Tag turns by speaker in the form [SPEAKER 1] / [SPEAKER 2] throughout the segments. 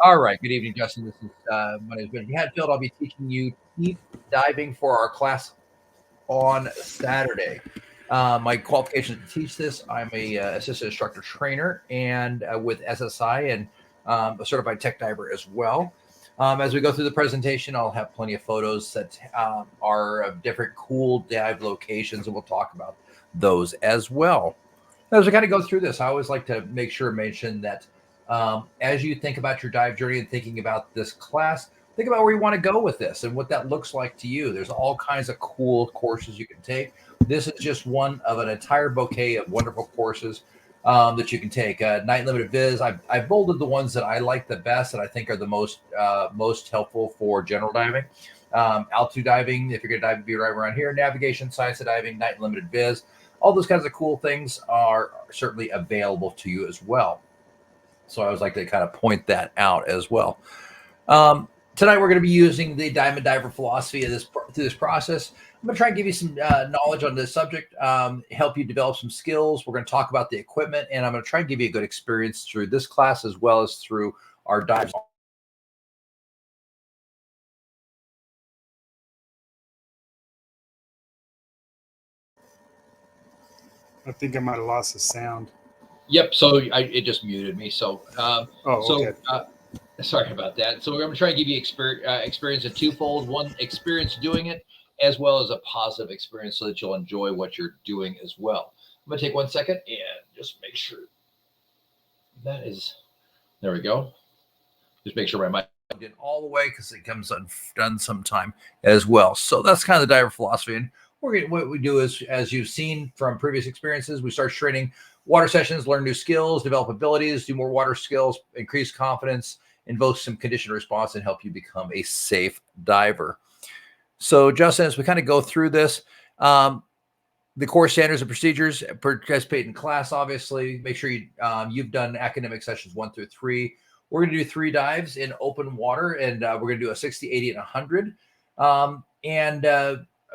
[SPEAKER 1] All right. Good evening, Justin. This is my name is Hadfield. I'll be teaching you deep diving for our class on Saturday. My qualifications to teach this: I'm a assistant instructor trainer and with SSI and a certified tech diver as well. As we go through the presentation, I'll have plenty of photos that are of different cool dive locations, and we'll talk about those as well. As we kind of go through this, I always like to make sure mention that as you think about your dive journey and thinking about this class, think about where you want to go with this and what that looks like to you. There's all kinds of cool courses you can take. This is just one of an entire bouquet of wonderful courses that you can take. Night Limited Viz, I bolded the ones that I like the best and I think are the most helpful for general diving. Altitude diving, if you're going to dive, be right around here. Navigation, science of diving, Night Limited Viz. All those kinds of cool things are certainly available to you as well. So I always like to kind of point that out as well. Tonight we're going to be using the diamond diver philosophy of through this process. I'm going to try and give you some knowledge on this subject, help you develop some skills. We're going to talk about the equipment, and I'm going to try and give you a good experience through this class as well as through our dives.
[SPEAKER 2] I think I might have lost the sound.
[SPEAKER 1] Yep. So it just muted me. So
[SPEAKER 2] okay.
[SPEAKER 1] Sorry about that. So we're going to try and give you experience a twofold: one, experience doing it, as well as a positive experience, so that you'll enjoy what you're doing as well. I'm going to take 1 second and just make sure that is. There we go. Just make sure my mic did all the way because it comes undone sometime as well. So that's kind of the diver philosophy. And what we do is, as you've seen from previous experiences, we start training water sessions, learn new skills, develop abilities, do more water skills, increase confidence, invoke some conditioned response, and help you become a safe diver. So, Justin, as we kind of go through this, the core standards and procedures, participate in class, obviously. Make sure you've done academic sessions 1 through 3. We're going to do 3 dives in open water, and we're going to do a 60, 80, and 100.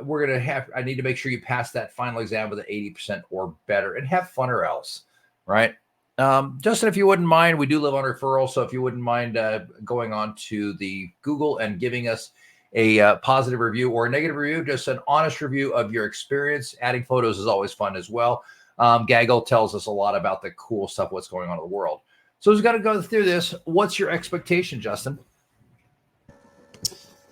[SPEAKER 1] We're going to I need to make sure you pass that final exam with an 80% or better and have fun or else, right? Justin, if you wouldn't mind, we do live on referral. So if you wouldn't mind going on to the Google and giving us a positive review or a negative review, just an honest review of your experience. Adding photos is always fun as well. Gaggle tells us a lot about the cool stuff, what's going on in the world. So we've got to go through this. What's your expectation, Justin?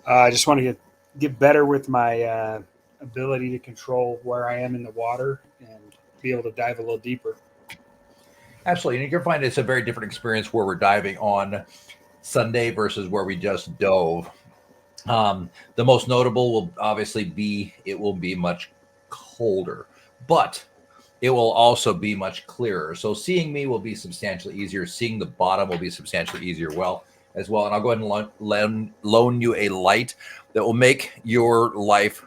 [SPEAKER 2] I just want to get better with my ability to control where I am in the water and be able to dive a little deeper.
[SPEAKER 1] Absolutely. And you're going to find it's a very different experience where we're diving on Sunday versus where we just dove. The most notable will obviously be it will be much colder, but it will also be much clearer. So seeing me will be substantially easier. Seeing the bottom will be substantially easier as well. And I'll go ahead and loan you a light that will make your life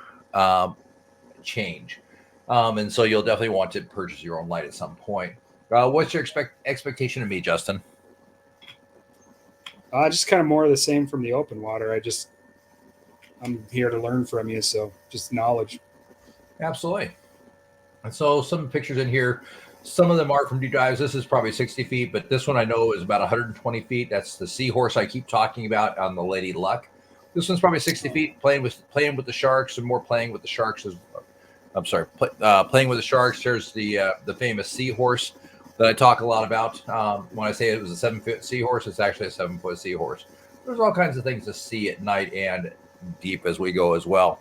[SPEAKER 1] change. And so you'll definitely want to purchase your own light at some point. What's your expectation of me, Justin?
[SPEAKER 2] Just kind of more of the same from the open water. I'm here to learn from you, so just knowledge.
[SPEAKER 1] Absolutely. And so some pictures in here, some of them are from deep dives. This is probably 60 feet, but this one I know is about 120 feet. That's the seahorse I keep talking about on the Lady Luck. This one's probably 60 feet, playing with the sharks, and more playing with the sharks. Playing with the sharks. There's the famous seahorse that I talk a lot about. When I say it was a 7-foot seahorse, it's actually a 7-foot seahorse. There's all kinds of things to see at night and deep as we go as well.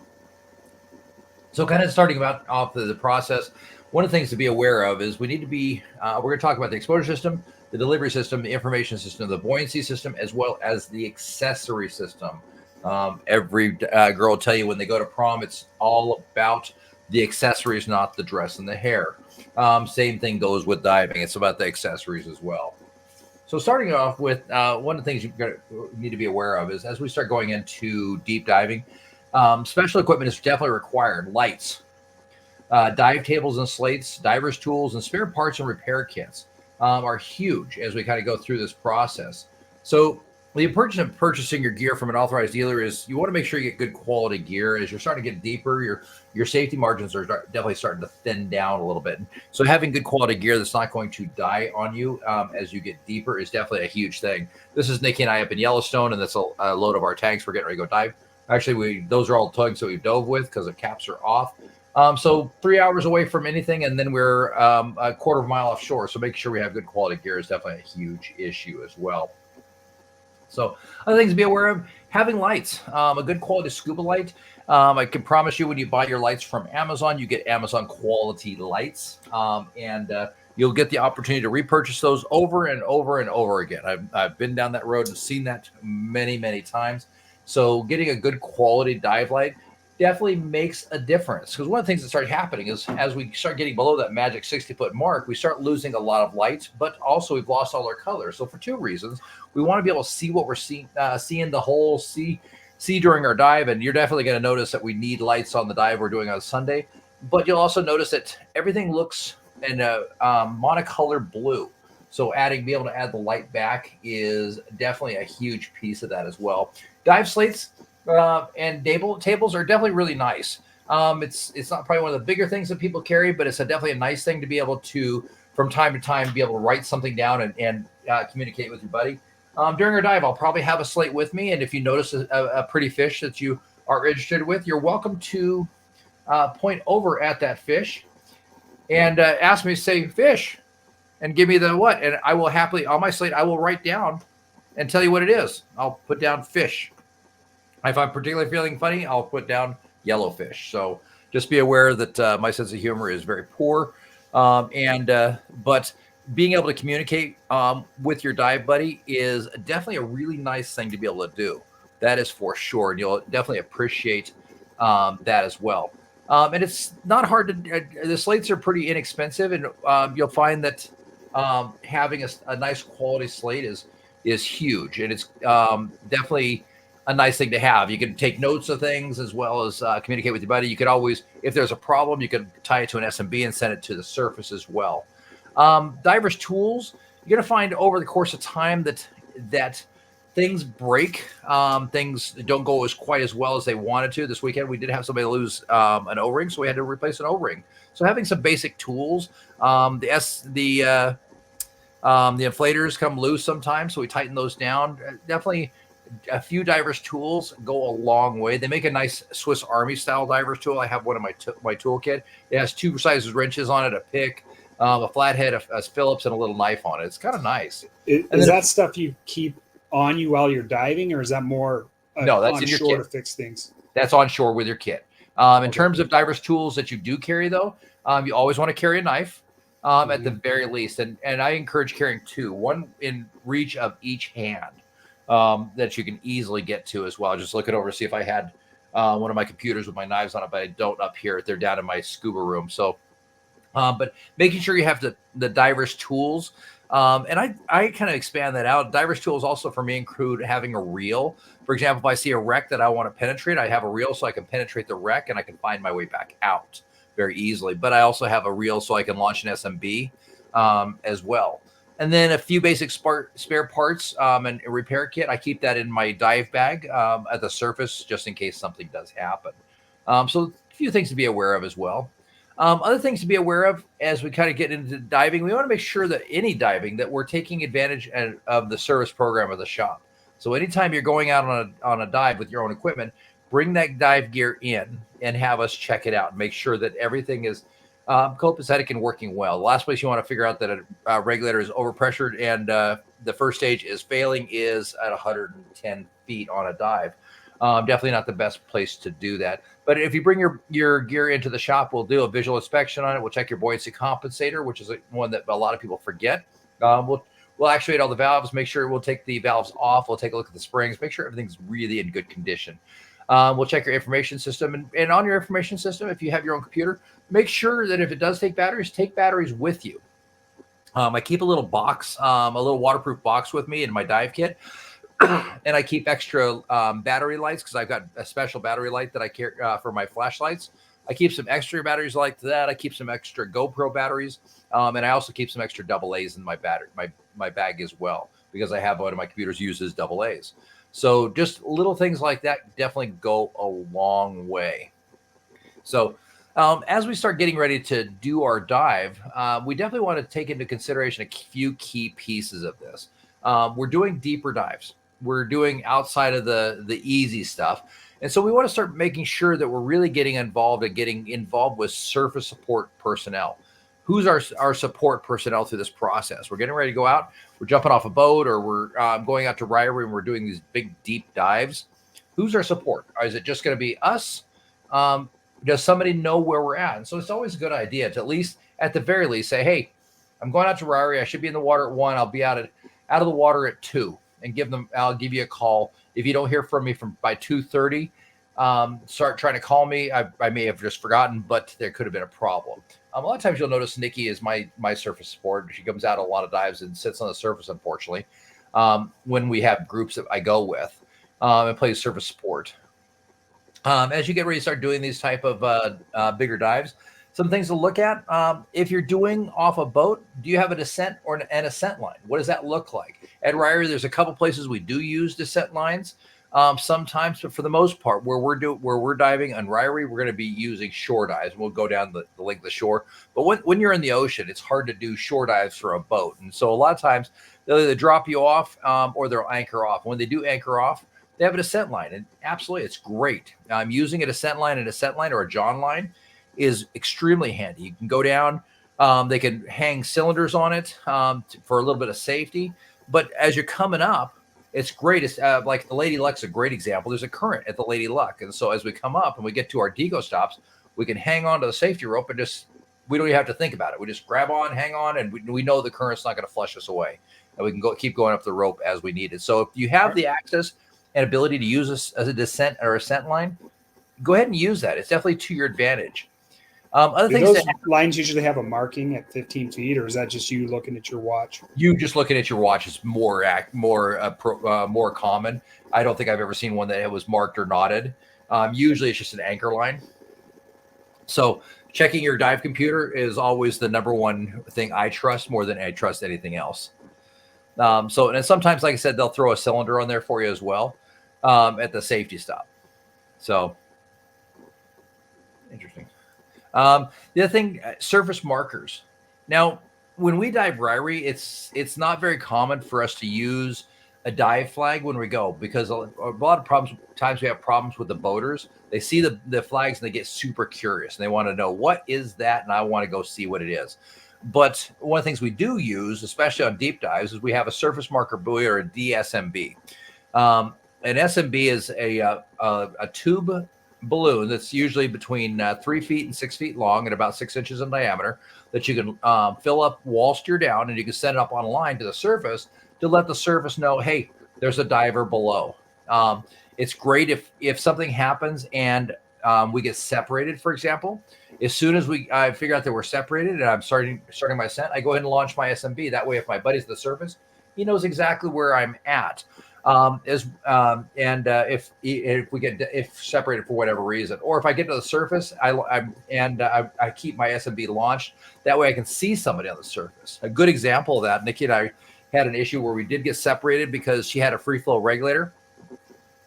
[SPEAKER 1] So kind of starting off the process, one of the things to be aware of is we need to be, we're going to talk about the exposure system, the delivery system, the information system, the buoyancy system, as well as the accessory system. Every girl will tell you when they go to prom, it's all about the accessories, not the dress and the hair. Same thing goes with diving. It's about the accessories as well. So starting off with one of the things you need to be aware of is as we start going into deep diving, special equipment is definitely required. Lights, dive tables and slates, divers tools, and spare parts and repair kits are huge as we kind of go through this process. So the importance of purchasing your gear from an authorized dealer is you want to make sure you get good quality gear. As you're starting to get deeper, your safety margins are definitely starting to thin down a little bit. So having good quality gear that's not going to die on you as you get deeper is definitely a huge thing. This is Nikki and I up in Yellowstone, and that's a load of our tanks. We're getting ready to go dive. Actually, those are all tugs that we've dove with because the caps are off. So 3 hours away from anything, and then we're a quarter of a mile offshore. So making sure we have good quality gear is definitely a huge issue as well. So other things to be aware of, having lights, a good quality scuba light. I can promise you when you buy your lights from Amazon, you get Amazon quality lights, and you'll get the opportunity to repurchase those over and over and over again. I've been down that road and seen that many, many times. So getting a good quality dive light definitely makes a difference, because one of the things that started happening is as we start getting below that magic 60-foot mark, we start losing a lot of light, but also we've lost all our colors. So for two reasons, we want to be able to see what we're seeing the whole see during our dive, and you're definitely going to notice that we need lights on the dive we're doing on Sunday, but you'll also notice that everything looks in a monocolor blue. So being able to add the light back is definitely a huge piece of that as well. Dive slates and tables are definitely really nice. It's not probably one of the bigger things that people carry, but it's definitely a nice thing to be able to, from time to time, be able to write something down and communicate with your buddy. During our dive, I'll probably have a slate with me, and if you notice a pretty fish that you are interested with, you're welcome to point over at that fish and ask me to say fish and give me the what, and I will happily, on my slate, I will write down and tell you what it is. I'll put down fish. If I'm particularly feeling funny, I'll put down yellowfish. So just be aware that my sense of humor is very poor. But being able to communicate with your dive buddy is definitely a really nice thing to be able to do. That is for sure. And you'll definitely appreciate that as well. And it's not hard to, the slates are pretty inexpensive, and you'll find that having a nice quality slate is huge. And it's definitely a nice thing to have. You can take notes of things as well as communicate with your buddy. You could always, if there's a problem, you could tie it to an SMB and send it to the surface as well. Divers tools, you're going to find over the course of time that things break. Things don't go quite as well as they wanted to. This weekend, we did have somebody lose an O-ring, so we had to replace an O-ring. So having some basic tools, the inflators come loose sometimes, so we tighten those down. Definitely a few divers tools go a long way. They make a nice Swiss Army style divers tool. I have one in my toolkit. It has two sizes wrenches on it, a pick, a flathead, a Phillips, and a little knife on it. It's kind of nice.
[SPEAKER 2] Is that stuff you keep on you while you're diving, or is that more
[SPEAKER 1] no, that's
[SPEAKER 2] on shore to fix things? That's
[SPEAKER 1] on shore with your kit. In terms of divers tools that you do carry, though, you always want to carry a knife at the very least. And I encourage carrying two, one in reach of each hand. That you can easily get to as well. Just looking over to see if I had one of my computers with my knives on it, but I don't up here. They're down in my scuba room. So, but making sure you have the diver's tools. And I kind of expand that out. Diver's tools also for me include having a reel. For example, if I see a wreck that I want to penetrate, I have a reel so I can penetrate the wreck and I can find my way back out very easily. But I also have a reel so I can launch an SMB as well. And then a few basic spare parts and a repair kit. I keep that in my dive bag at the surface just in case something does happen. So a few things to be aware of as well. Other things to be aware of as we kind of get into diving, we want to make sure that any diving that we're taking advantage of the service program of the shop. So anytime you're going out on a dive with your own equipment, bring that dive gear in and have us check it out and make sure that everything is copacetic and working well. The last place you want to figure out that a regulator is overpressured and the first stage is failing is at 110 feet on a dive. Definitely not the best place to do that. But if you bring your gear into the shop, we'll do a visual inspection on it. We'll check your buoyancy compensator, which is one that a lot of people forget. We'll actuate all the valves, make sure we'll take the valves off. We'll take a look at the springs, make sure everything's really in good condition. We'll check your information system. And on your information system, if you have your own computer, make sure that if it does take batteries with you. I keep a little box, a little waterproof box with me in my dive kit. And I keep extra battery lights because I've got a special battery light that I carry for my flashlights. I keep some extra batteries like that. I keep some extra GoPro batteries. And I also keep some extra AA's in my bag as well. because I have one of my computers uses double A's. So just little things like that definitely go a long way. So as we start getting ready to do our dive, we definitely want to take into consideration a few key pieces of this. We're doing deeper dives. We're doing outside of the easy stuff. And so we want to start making sure that we're really getting involved with surface support personnel. Who's our support personnel through this process? We're getting ready to go out. We're jumping off a boat, or we're going out to Ryrie and we're doing these big deep dives. Who's our support? Or is it just going to be us? Does somebody know where we're at? And so it's always a good idea to, at least at the very least, say, hey, I'm going out to Ryrie. I should be in the water at 1. I'll be out of the water at 2, and I'll give you a call. If you don't hear from me by 2:30, start trying to call me. I may have just forgotten, but there could have been a problem. A lot of times you'll notice Nikki is my surface support. She comes out a lot of dives and sits on the surface, unfortunately, when we have groups that I go with, and plays surface support. As you get ready to start doing these type of bigger dives, some things to look at. If you're doing off a boat, do you have a descent or an ascent line? What does that look like? At Ryrie, there's a couple places we do use descent lines sometimes, but for the most part, where we're diving on Ryrie, we're going to be using shore dives. We'll go down the length of the shore. But when you're in the ocean, it's hard to do shore dives for a boat. And so a lot of times they'll either drop you off or they'll anchor off. When they do anchor off, they have a descent line, and absolutely, it's great. Using a descent line or a John line is extremely handy. You can go down. They can hang cylinders on it for a little bit of safety. But as you're coming up, it's great. It's like the Lady Luck's a great example. There's a current at the Lady Luck, and so as we come up and we get to our deco stops, we can hang on to the safety rope and we don't even have to think about it. We just grab on, hang on, and we know the current's not going to flush us away, and we can keep going up the rope as we need it. So if you have the access and ability to use this as a descent or ascent line, go ahead and use that. It's definitely to your advantage. Other things.
[SPEAKER 2] Those lines usually have a marking at 15 feet, or is that just you looking at your watch?
[SPEAKER 1] You just looking at your watch is more common. I don't think I've ever seen one that was marked or knotted. Usually it's just an anchor line. So checking your dive computer is always the number one thing I trust more than I trust anything else. And sometimes, like I said, they'll throw a cylinder on there for you as well at the safety stop. So interesting. The other thing, surface markers. Now, when we dive Ryrie, it's not very common for us to use a dive flag when we go, because a lot of times we have problems with the boaters. They see the flags and they get super curious and they want to know, what is that? And I want to go see what it is. But one of the things we do use, especially on deep dives, is we have a surface marker buoy, or a DSMB. An SMB is a tube balloon that's usually between 3 feet and 6 feet long and about 6 inches in diameter, that you can fill up whilst you're down, and you can set it up on a line to the surface to let the surface know, hey, there's a diver below. It's great if something happens and we get separated, for example. As soon as I figure out that we're separated and I'm starting my ascent, I go ahead and launch my SMB. That way, if my buddy's at the surface, he knows exactly where I'm at. If we get separated for whatever reason, or if I get to the surface, I keep my SMB launched. That way, I can see somebody on the surface. A good example of that, Nikki and I had an issue where we did get separated because she had a free flow regulator,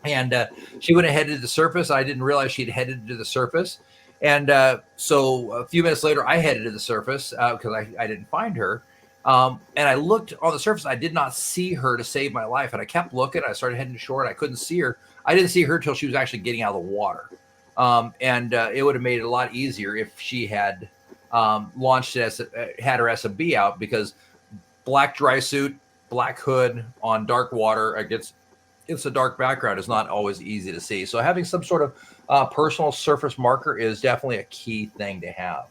[SPEAKER 1] and she went ahead to the surface. I didn't realize she'd headed to the surface, and so a few minutes later, I headed to the surface because I didn't find her. And I looked on the surface. I did not see her to save my life. And I kept looking. I started heading to shore and I couldn't see her. I didn't see her till she was actually getting out of the water. It would have made it a lot easier if she had launched it, had her SMB out, because black dry suit, black hood on dark water against a dark background is not always easy to see. So having some sort of personal surface marker is definitely a key thing to have.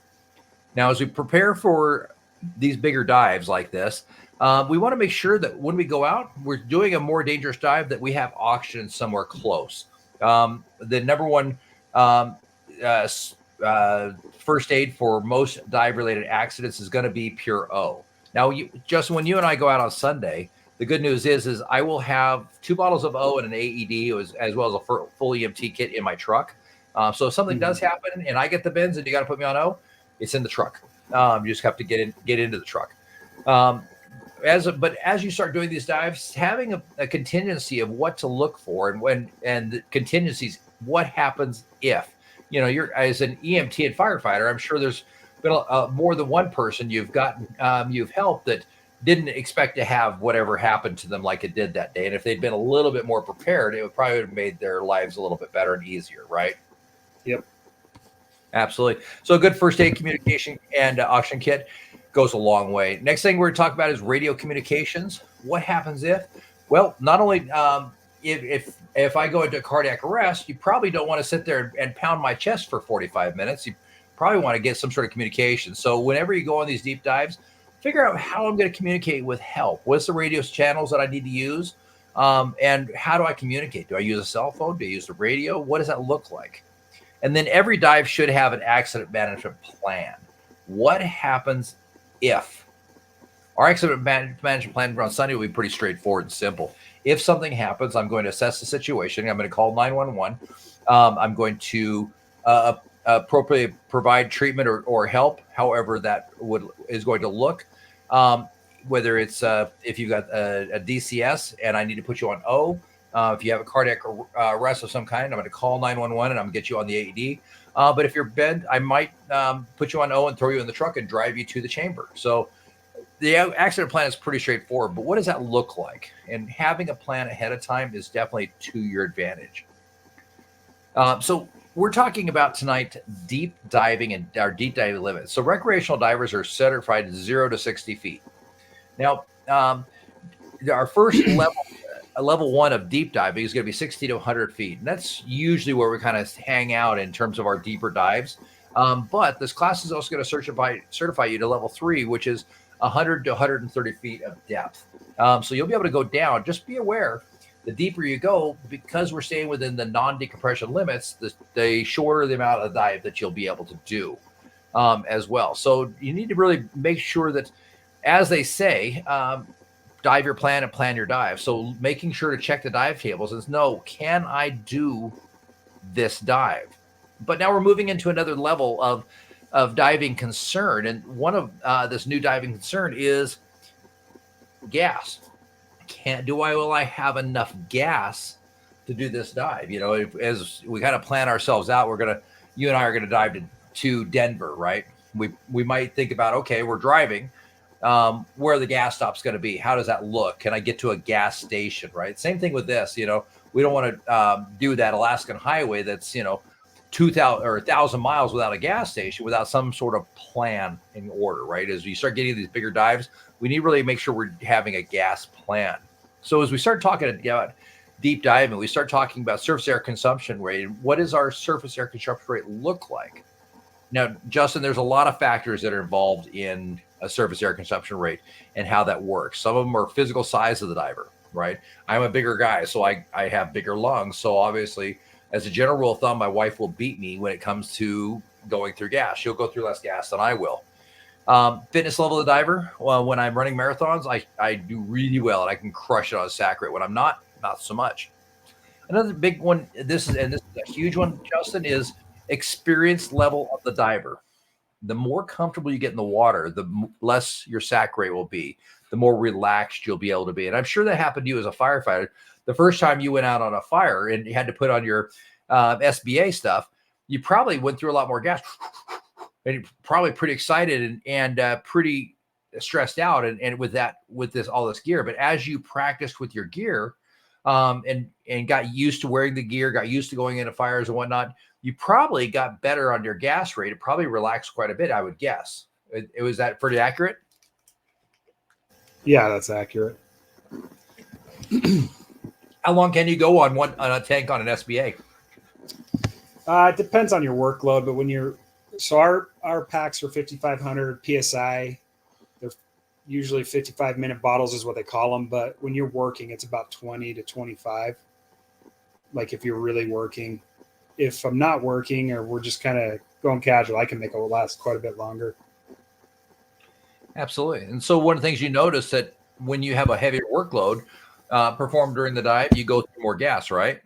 [SPEAKER 1] Now, as we prepare for these bigger dives like this, we want to make sure that when we go out, we're doing a more dangerous dive, that we have oxygen somewhere close. The number one first aid for most dive-related accidents is going to be pure O. Now, Justin, when you and I go out on Sunday, the good news is I will have 2 bottles of O and an AED, as well as a full EMT kit in my truck. So if something does happen and I get the bins and you got to put me on O, it's in the truck. You just have to get into the truck. but as you start doing these dives, having a contingency of what to look for and when, and the contingencies, what happens if, you're as an EMT and firefighter, I'm sure there's been more than one person you've helped that didn't expect to have whatever happened to them like it did that day. And if they'd been a little bit more prepared, it would probably have made their lives a little bit better and easier, right?
[SPEAKER 2] Yep.
[SPEAKER 1] Absolutely. So a good first aid communication and oxygen kit goes a long way. Next thing we're going to talk about is radio communications. What happens if? Well, not only if I go into cardiac arrest, you probably don't want to sit there and pound my chest for 45 minutes. You probably want to get some sort of communication. So whenever you go on these deep dives, figure out how I'm going to communicate with help. What's the radio channels that I need to use? And how do I communicate? Do I use a cell phone? Do I use the radio? What does that look like? And then every dive should have an accident management plan. What happens if? Our accident management plan on Sunday will be pretty straightforward and simple. If something happens, I'm going to assess the situation. I'm going to call 911. I'm going to appropriately provide treatment or help, however that is going to look. Whether it's if you've got a DCS and I need to put you on O. If you have a cardiac arrest of some kind, I'm going to call 911 and I'm going to get you on the AED. But if you're bent, I might put you on O and throw you in the truck and drive you to the chamber. So the accident plan is pretty straightforward, but what does that look like? And having a plan ahead of time is definitely to your advantage. So we're talking about tonight deep diving and our deep diving limits. So recreational divers are certified 0 to 60 feet. Now, our first level 1 of deep diving is going to be 60 to 100 feet. And that's usually where we kind of hang out in terms of our deeper dives. But this class is also going to certify you to level 3, which is 100 to 130 feet of depth. So you'll be able to go down. Just be aware, the deeper you go, because we're staying within the non-decompression limits, the shorter the amount of dive that you'll be able to do as well. So you need to really make sure that, as they say, dive your plan and plan your dive. So making sure to check the dive tables and know, can I do this dive? But now we're moving into another level of diving concern. And one of this new diving concern is gas. Will I have enough gas to do this dive? As we kind of plan ourselves out, you and I are going to dive to Denver, right? We might think about, okay, we're driving. Where the gas stop's going to be. How does that look? Can I get to a gas station, right? Same thing with this, we don't want to do that Alaskan highway that's, 2,000 or 1,000 miles without a gas station, without some sort of plan in order, right? As we start getting these bigger dives, we need to really make sure we're having a gas plan. So as we start talking about deep diving, we start talking about surface air consumption rate. What does our surface air consumption rate look like? Now, Justin, there's a lot of factors that are involved in a surface air consumption rate and how that works. Some of them are physical size of the diver, right? I'm a bigger guy, so I have bigger lungs. So obviously, as a general rule of thumb, my wife will beat me when it comes to going through gas. She'll go through less gas than I will. Fitness level of the diver, well, when I'm running marathons, I do really well and I can crush it on a sack rate. When I'm not so much. Another big one, this is a huge one, Justin, is experience level of the diver. The more comfortable you get in the water, the less your sack rate will be, the more relaxed you'll be able to be. And I'm sure that happened to you as a firefighter. The first time you went out on a fire and you had to put on your SBA stuff, you probably went through a lot more gas and you're probably pretty excited and pretty stressed out and with all this gear. But as you practiced with your gear and got used to wearing the gear, got used to going into fires and whatnot, you probably got better on your gas rate. It probably relaxed quite a bit, I would guess. Was that pretty accurate?
[SPEAKER 2] Yeah, that's accurate.
[SPEAKER 1] How long can you go on a tank on an SBA?
[SPEAKER 2] It depends on your workload, but our packs are 5,500 PSI. They're usually 55-minute bottles is what they call them. But when you're working, it's about 20 to 25. Like if you're really working. If I'm not working or we're just kind of going casual, I can make it last quite a bit longer.
[SPEAKER 1] Absolutely. And so one of the things you notice that when you have a heavier workload performed during the dive, you go through more gas, right?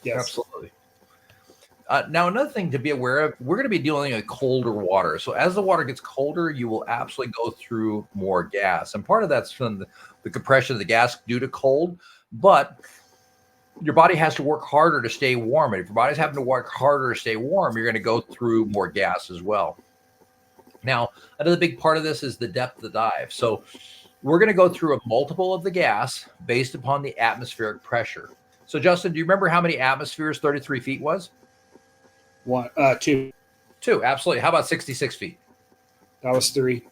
[SPEAKER 2] Yes.
[SPEAKER 1] Absolutely. Now, another thing to be aware of, we're going to be dealing with colder water. So as the water gets colder, you will absolutely go through more gas. And part of that's from the compression of the gas due to cold. But your body has to work harder to stay warm. And if your body's having to work harder to stay warm, you're going to go through more gas as well. Now, another big part of this is the depth of the dive. So we're going to go through a multiple of the gas based upon the atmospheric pressure. So, Justin, do you remember how many atmospheres 33 feet was?
[SPEAKER 2] Two.
[SPEAKER 1] Two, absolutely. How about 66 feet?
[SPEAKER 2] That was 3.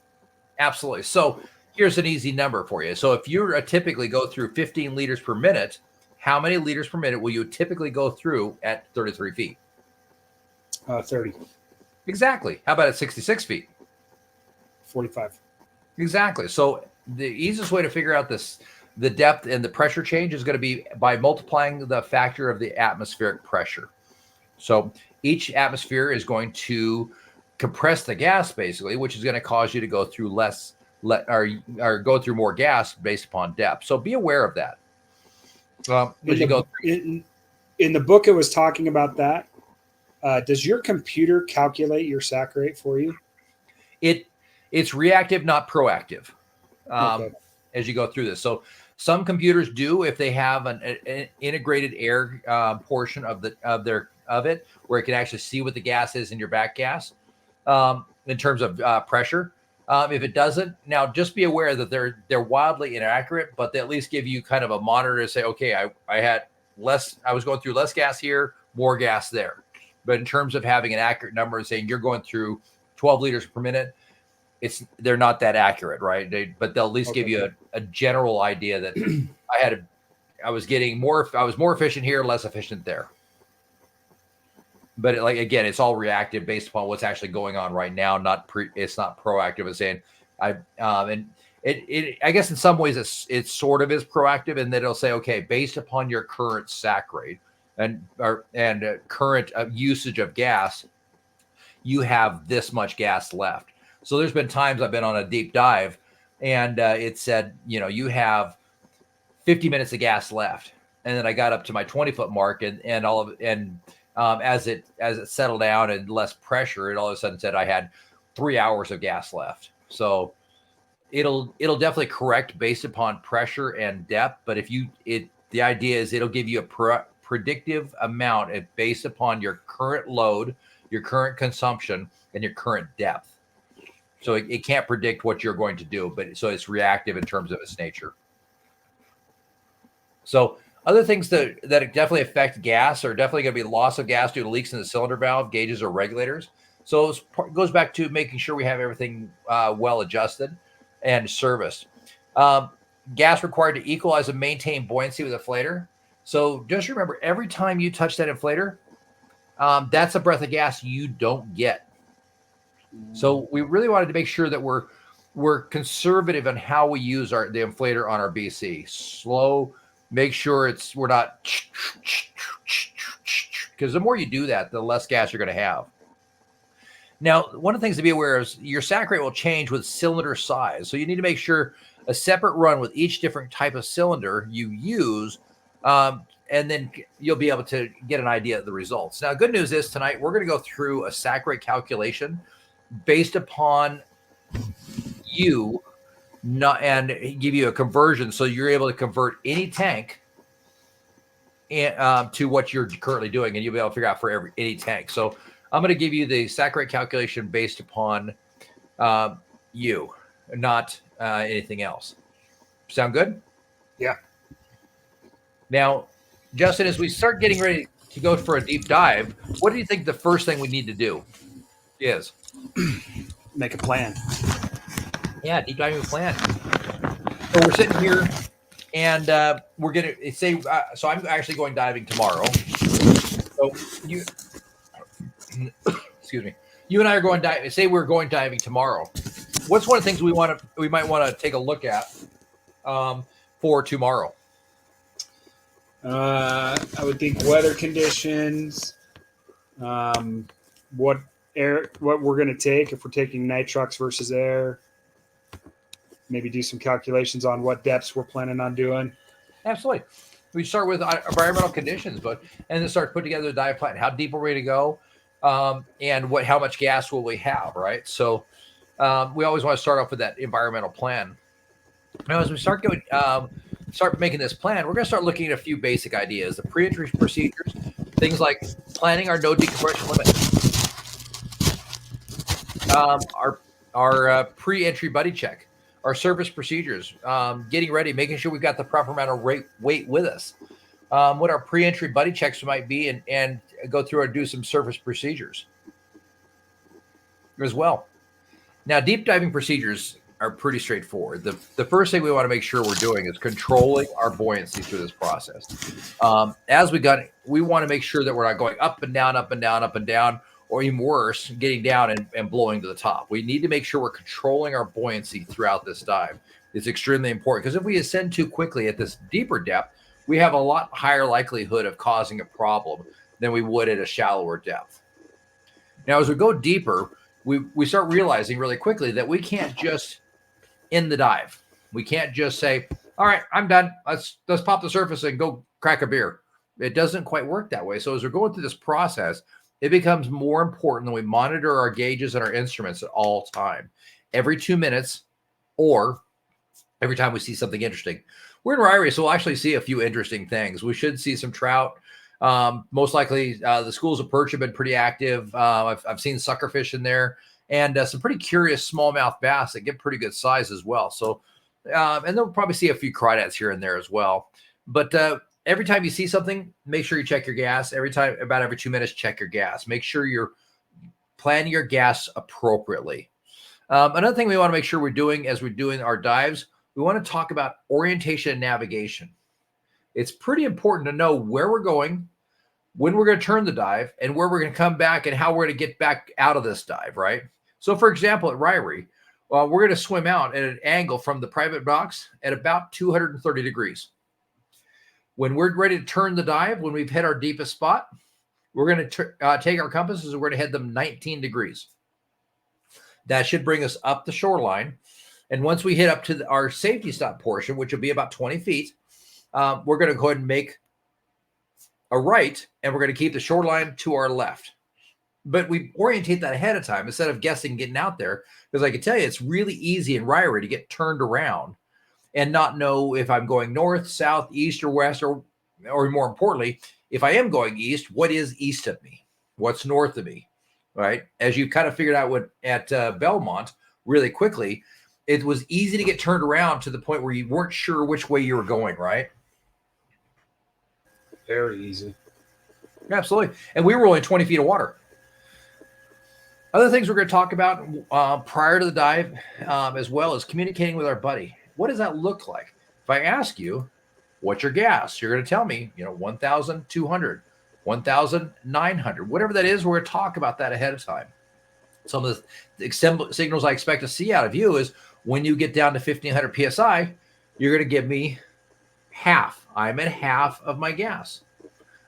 [SPEAKER 1] Absolutely. So here's an easy number for you. So if you typically go through 15 liters per minute, how many liters per minute will you typically go through at 33 feet?
[SPEAKER 2] 30.
[SPEAKER 1] Exactly. How about at 66 feet?
[SPEAKER 2] 45.
[SPEAKER 1] Exactly. So the easiest way to figure out the depth and the pressure change is going to be by multiplying the factor of the atmospheric pressure. So each atmosphere is going to compress the gas, basically, which is going to cause you to go through or go through more gas based upon depth. So be aware of that.
[SPEAKER 2] In the book, it was talking about that. Does your computer calculate your sac rate for you?
[SPEAKER 1] It's reactive, not proactive.
[SPEAKER 2] Okay.
[SPEAKER 1] As you go through this. So some computers do, if they have an integrated air portion of it, where it can actually see what the gas is in your back gas in terms of pressure. If it doesn't, now just be aware that they're wildly inaccurate, but they at least give you kind of a monitor to say, okay, I was going through less gas here, more gas there. But in terms of having an accurate number and saying you're going through 12 liters per minute, they're not that accurate, right? But they'll at least give you a general idea that I was more efficient here, less efficient there. But again, it's all reactive based upon what's actually going on right now. It's not proactive as saying and I guess in some ways it sort of is proactive, and then it'll say, okay, based upon your current sac rate and current usage of gas, you have this much gas left. So there's been times I've been on a deep dive and it said, you have 50 minutes of gas left. And then I got up to my 20-foot mark and as it settled down and less pressure, it all of a sudden said I had 3 hours of gas left. So it'll definitely correct based upon pressure and depth. But the idea is it'll give you a predictive amount based upon your current load, your current consumption, and your current depth. So it can't predict what you're going to do, so it's reactive in terms of its nature. So other things that definitely affect gas are definitely going to be loss of gas due to leaks in the cylinder valve, gauges, or regulators. So it goes back to making sure we have everything well adjusted and serviced. Gas required to equalize and maintain buoyancy with a inflator. So just remember, every time you touch that inflator, that's a breath of gas you don't get. So we really wanted to make sure that we're conservative on how we use the inflator on our BC. Slow, make sure we're not, because the more you do that, the less gas you're going to have. Now, one of the things to be aware of is your sac rate will change with cylinder size. So you need to make sure a separate run with each different type of cylinder you use, and then you'll be able to get an idea of the results. Now, good news is tonight we're going to go through a sac rate calculation based upon and give you a conversion, so you're able to convert any tank to what you're currently doing, and you'll be able to figure out for any tank. So I'm going to give you the sac rate calculation based upon you, not anything else. Sound good?
[SPEAKER 2] Yeah.
[SPEAKER 1] Now, Justin, as we start getting ready to go for a deep dive, what do you think the first thing we need to do is?
[SPEAKER 2] Make a plan.
[SPEAKER 1] Yeah, deep diving plan. So we're sitting here, and we're gonna say. So I'm actually going diving tomorrow. So excuse me. You and I are going diving. Say we're going diving tomorrow. What's one of the things we might want to take a look at for tomorrow?
[SPEAKER 2] I would think weather conditions. What we're going to take, if we're taking nitrox versus air. Maybe do some calculations on what depths we're planning on doing.
[SPEAKER 1] Absolutely. We start with environmental conditions, and then start putting together a dive plan. How deep are we to go, and how much gas will we have, right? So we always want to start off with that environmental plan. Now, as we start making this plan, we're going to start looking at a few basic ideas: the pre-entry procedures, things like planning our no decompression limit, our pre-entry buddy check, our service procedures, getting ready, making sure we've got the proper amount of weight with us, what our pre-entry buddy checks might be, and go through and do some service procedures as well. Now, deep diving procedures are pretty straightforward. The first thing we want to make sure we're doing is controlling our buoyancy through this process. We want to make sure that we're not going up and down, up and down, up and down, or even worse, getting down and blowing to the top. We need to make sure we're controlling our buoyancy throughout this dive. It's extremely important, because if we ascend too quickly at this deeper depth, we have a lot higher likelihood of causing a problem than we would at a shallower depth. Now, as we go deeper, we start realizing really quickly that we can't just end the dive. We can't just say, all right, I'm done. Let's pop the surface and go crack a beer. It doesn't quite work that way. So as we're going through this process, it becomes more important that we monitor our gauges and our instruments at all time, every 2 minutes, or every time we see something interesting. We're in Ryrie, so we'll actually see a few interesting things. We should see some trout. Most likely, the schools of perch have been pretty active. I've seen suckerfish in there, and some pretty curious smallmouth bass that get pretty good size as well. So, and they'll probably see a few crawdads here and there as well. But every time you see something, make sure you check your gas. About every 2 minutes, check your gas. Make sure you're planning your gas appropriately. Another thing we want to make sure we're doing as we're doing our dives, we want to talk about orientation and navigation. It's pretty important to know where we're going, when we're going to turn the dive, and where we're going to come back, and how we're going to get back out of this dive, right? So, for example, at Ryrie, we're going to swim out at an angle from the private box at about 230 degrees. When we're ready to turn the dive, when we've hit our deepest spot, we're going to take our compasses and we're going to head them 19 degrees. That should bring us up the shoreline. And once we hit up to our safety stop portion, which will be about 20 feet, we're going to go ahead and make a right, and we're going to keep the shoreline to our left. But we orientate that ahead of time instead of guessing getting out there, because I can tell you it's really easy in Ryrie to get turned around and not know if I'm going north, south, east, or west, or more importantly, if I am going east, what is east of me? What's north of me, right? As you kind of figured out at Belmont really quickly, it was easy to get turned around to the point where you weren't sure which way you were going, right?
[SPEAKER 2] Very easy.
[SPEAKER 1] Absolutely. And we were only 20 feet of water. Other things we're going to talk about prior to the dive, as well as communicating with our buddy. What does that look like? If I ask you, what's your gas? You're going to tell me, 1,200, 1,900, whatever that is. We're going to talk about that ahead of time. Some of the signals I expect to see out of you is when you get down to 1,500 PSI, you're going to give me half. I'm at half of my gas.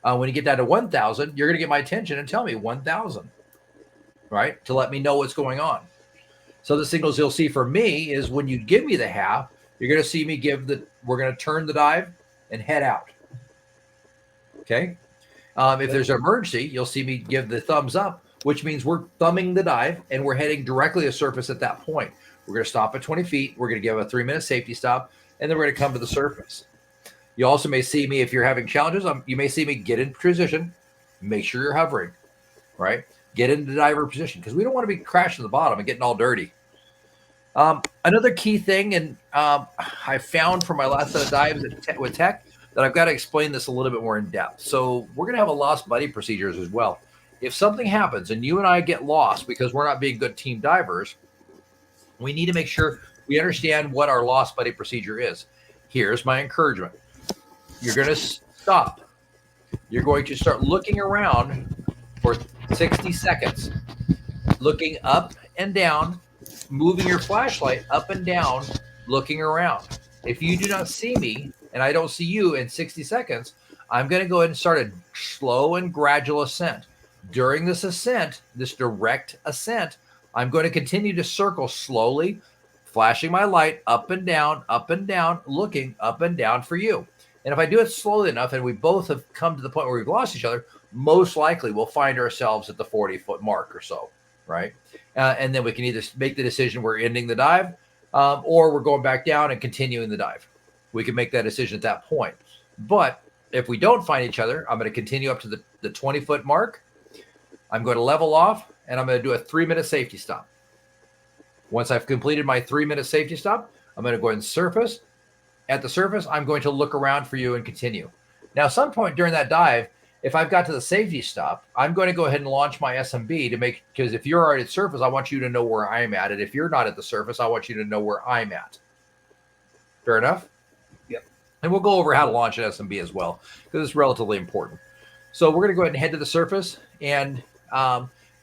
[SPEAKER 1] When you get down to 1,000, you're going to get my attention and tell me 1,000, right? To let me know what's going on. So the signals you'll see from me is when you give me the half, you're going to see me we're going to turn the dive and head out. Okay. If there's an emergency, you'll see me give the thumbs up, which means we're thumbing the dive and we're heading directly to surface at that point. We're going to stop at 20 feet. We're going to give a 3-minute safety stop, and then we're going to come to the surface. You also may see me, if you're having challenges, you may see me get in position, make sure you're hovering, right? Get into diver position, because we don't want to be crashing to the bottom and getting all dirty. Another key thing, and I found from my last set of dives with Tech, that I've got to explain this a little bit more in depth. So we're going to have a lost buddy procedures as well. If something happens and you and I get lost because we're not being good team divers, we need to make sure we understand what our lost buddy procedure is. Here's my encouragement. You're going to stop. You're going to start looking around for 60 seconds, looking up and down, moving your flashlight up and down, looking around. If you do not see me and I don't see you in 60 seconds, I'm going to go ahead and start a slow and gradual ascent. During this ascent, this direct ascent, I'm going to continue to circle slowly, flashing my light up and down, looking up and down for you. And if I do it slowly enough and we both have come to the point where we've lost each other, most likely we'll find ourselves at the 40-foot mark or so, right? And then we can either make the decision we're ending the dive or we're going back down and continuing the dive. We can make that decision at that point. But if we don't find each other, I'm going to continue up to the 20-foot mark. I'm going to level off, and I'm going to do a 3-minute safety stop. Once I've completed my 3-minute safety stop, I'm going to go ahead and surface. At the surface, I'm going to look around for you and continue. Now, some point during that dive, if I've got to the safety stop, I'm going to go ahead and launch my SMB because if you're already at surface, I want you to know where I'm at. And if you're not at the surface, I want you to know where I'm at. Fair enough?
[SPEAKER 2] Yep.
[SPEAKER 1] And we'll go over how to launch an SMB as well, because it's relatively important. So we're going to go ahead and head to the surface and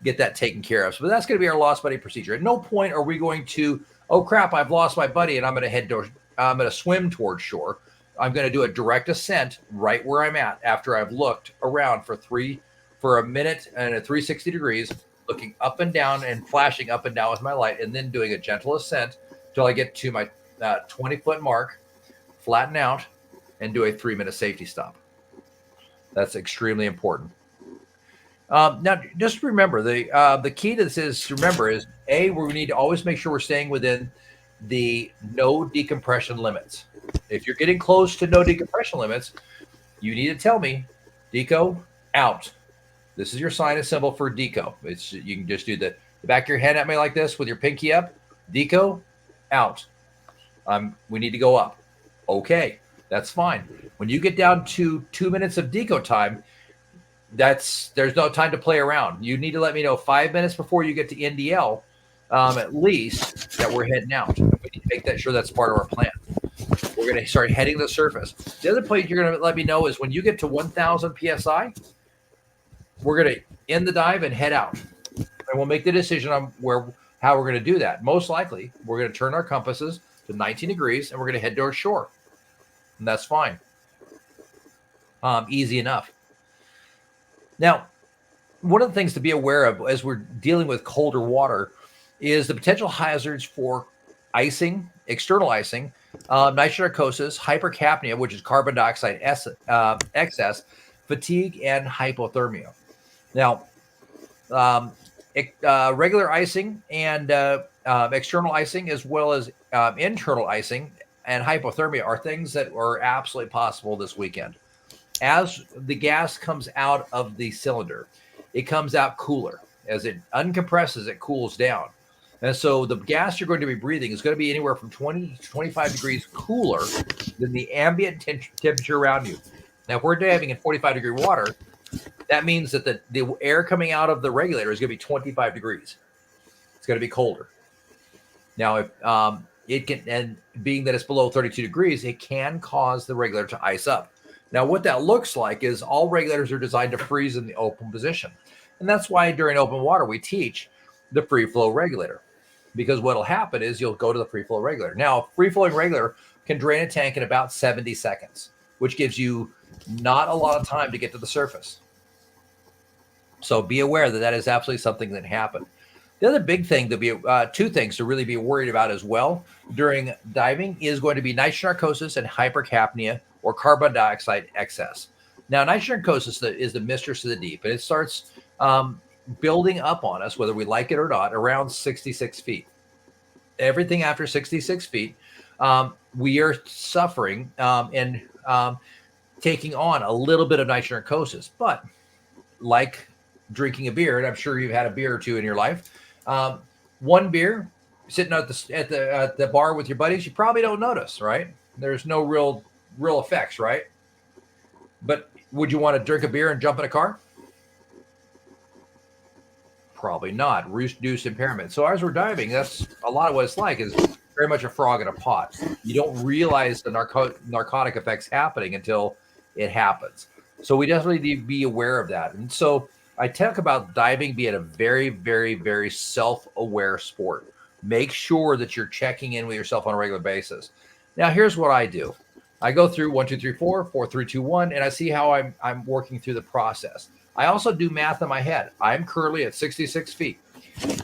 [SPEAKER 1] get that taken care of. So that's going to be our lost buddy procedure. At no point are we going to, oh crap, I've lost my buddy and I'm going to swim towards shore. I'm going to do a direct ascent right where I'm at after I've looked around for a minute and a 360 degrees, looking up and down and flashing up and down with my light, and then doing a gentle ascent till I get to my 20-foot mark, flatten out, and do a 3-minute safety stop. That's extremely important. Now, just remember, the key to this is we need to always make sure we're staying within the no decompression limits. If you're getting close to no decompression limits, you need to tell me, deco, out. This is your sign and symbol for deco. You can just do the back of your hand at me like this with your pinky up. Deco, out. We need to go up. Okay, that's fine. When you get down to 2 minutes of deco time, there's no time to play around. You need to let me know 5 minutes before you get to NDL, at least, that we're heading out. We need to make sure that's part of our plan. We're going to start heading to the surface. The other point you're going to let me know is when you get to 1,000 PSI, we're going to end the dive and head out. And we'll make the decision on how we're going to do that. Most likely, we're going to turn our compasses to 19 degrees, and we're going to head to our shore. And that's fine. Easy enough. Now, one of the things to be aware of as we're dealing with colder water is the potential hazards for icing, external icing, nitronarcosis, hypercapnia, which is carbon dioxide excess, fatigue, and hypothermia. Now, regular icing and external icing, as well as internal icing and hypothermia, are things that are absolutely possible this weekend. As the gas comes out of the cylinder, it comes out cooler. As it uncompresses, it cools down. And so the gas you're going to be breathing is going to be anywhere from 20 to 25 degrees cooler than the ambient temperature around you. Now, if we're diving in 45-degree water, that means that the air coming out of the regulator is going to be 25 degrees. It's going to be colder. Now, if it can, and being that it's below 32 degrees, it can cause the regulator to ice up. Now, what that looks like is all regulators are designed to freeze in the open position. And that's why during open water, we teach the free flow regulator, because what'll happen is you'll go to the free flow regulator. Now, free flowing regulator can drain a tank in about 70 seconds, which gives you not a lot of time to get to the surface. So be aware that that is absolutely something that happened. The other big thing to be, two things to really be worried about as well during diving is going to be nitronarcosis and hypercapnia, or carbon dioxide excess. Now, nitronarcosis is the mistress of the deep, and it starts building up on us, whether we like it or not, around 66 feet. Everything after 66 feet, we are suffering and taking on a little bit of nitronarcosis. But like drinking a beer, and I'm sure you've had a beer or two in your life, one beer sitting at the bar with your buddies, you probably don't notice, right? There's no real effects, right? But would you want to drink a beer and jump in a car? Probably not. Reduced impairment. So as we're diving, that's a lot of what it's like, is very much a frog in a pot. You don't realize the narcotic effects happening until it happens. So we definitely need to be aware of that. And so I talk about diving being a very, very, very self-aware sport. Make sure that you're checking in with yourself on a regular basis. Now, here's what I do. I go through 1, 2, 3, 4, 4, 3, 2, 1, and I see how I'm working through the process. I also do math in my head. I'm currently at 66 feet.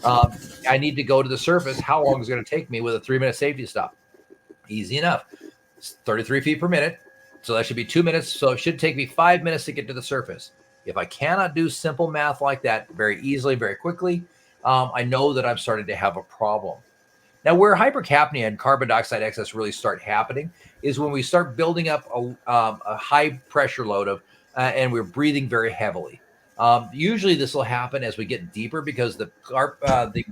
[SPEAKER 1] I need to go to the surface. How long is it going to take me with a 3-minute safety stop? Easy enough. 33 feet per minute So that should be 2 minutes. So it should take me 5 minutes to get to the surface. If I cannot do simple math like that very easily, very quickly, I know that I'm starting to have a problem. Now, where hypercapnia and carbon dioxide excess really start happening is when we start building up a high pressure load of, and we're breathing very heavily. Usually this will happen as we get deeper because the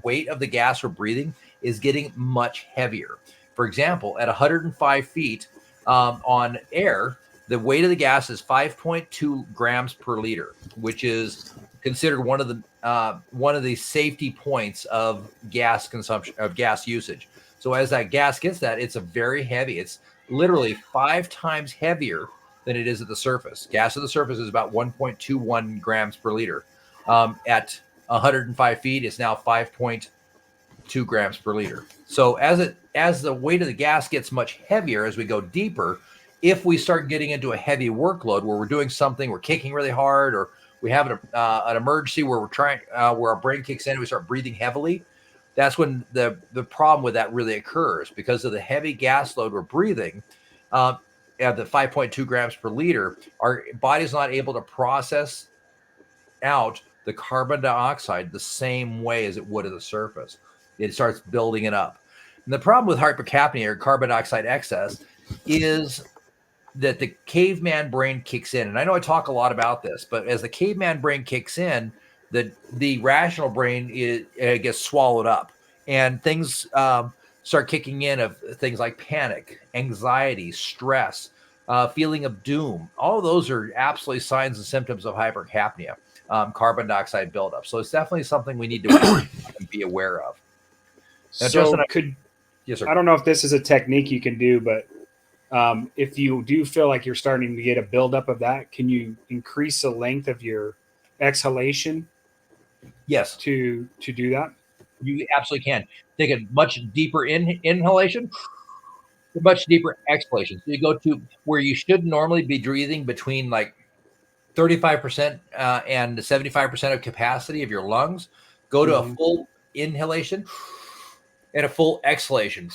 [SPEAKER 1] weight of the gas we're breathing is getting much heavier. For example, at 105 feet on air, the weight of the gas is 5.2 grams per liter, which is considered one of the safety points of gas consumption, of gas usage. So as that gas gets that, it's a very heavy. It's literally 5 times heavier than it is at the surface. Gas at the surface is about 1.21 grams per liter. At 105 feet, it's now 5.2 grams per liter. So as the weight of the gas gets much heavier as we go deeper, if we start getting into a heavy workload where we're doing something, we're kicking really hard, or we have an emergency where we're trying, where our brain kicks in and we start breathing heavily, that's when the problem with that really occurs. Because of the heavy gas load we're breathing, at the 5.2 grams per liter, our body's not able to process out the carbon dioxide the same way as it would at the surface. It starts building it up. And the problem with hypercapnia or carbon dioxide excess is that the caveman brain kicks in. And I know I talk a lot about this, but as the caveman brain kicks in, the rational brain gets swallowed up, and things start kicking in of things like panic, anxiety, stress, feeling of doom. All of those are absolutely signs and symptoms of hypercapnia, carbon dioxide buildup. So it's definitely something we need to be aware of. Now,
[SPEAKER 2] So
[SPEAKER 1] Justin, yes, sir.
[SPEAKER 2] I don't know if this is a technique you can do, but if you do feel like you're starting to get a buildup of that, can you increase the length of your exhalation?
[SPEAKER 1] Yes,
[SPEAKER 2] to do that.
[SPEAKER 1] You absolutely can. Take a much deeper inhalation, a much deeper exhalation. So you go to where you should normally be breathing between like 35% and 75% of capacity of your lungs. Go to a full inhalation and a full exhalation,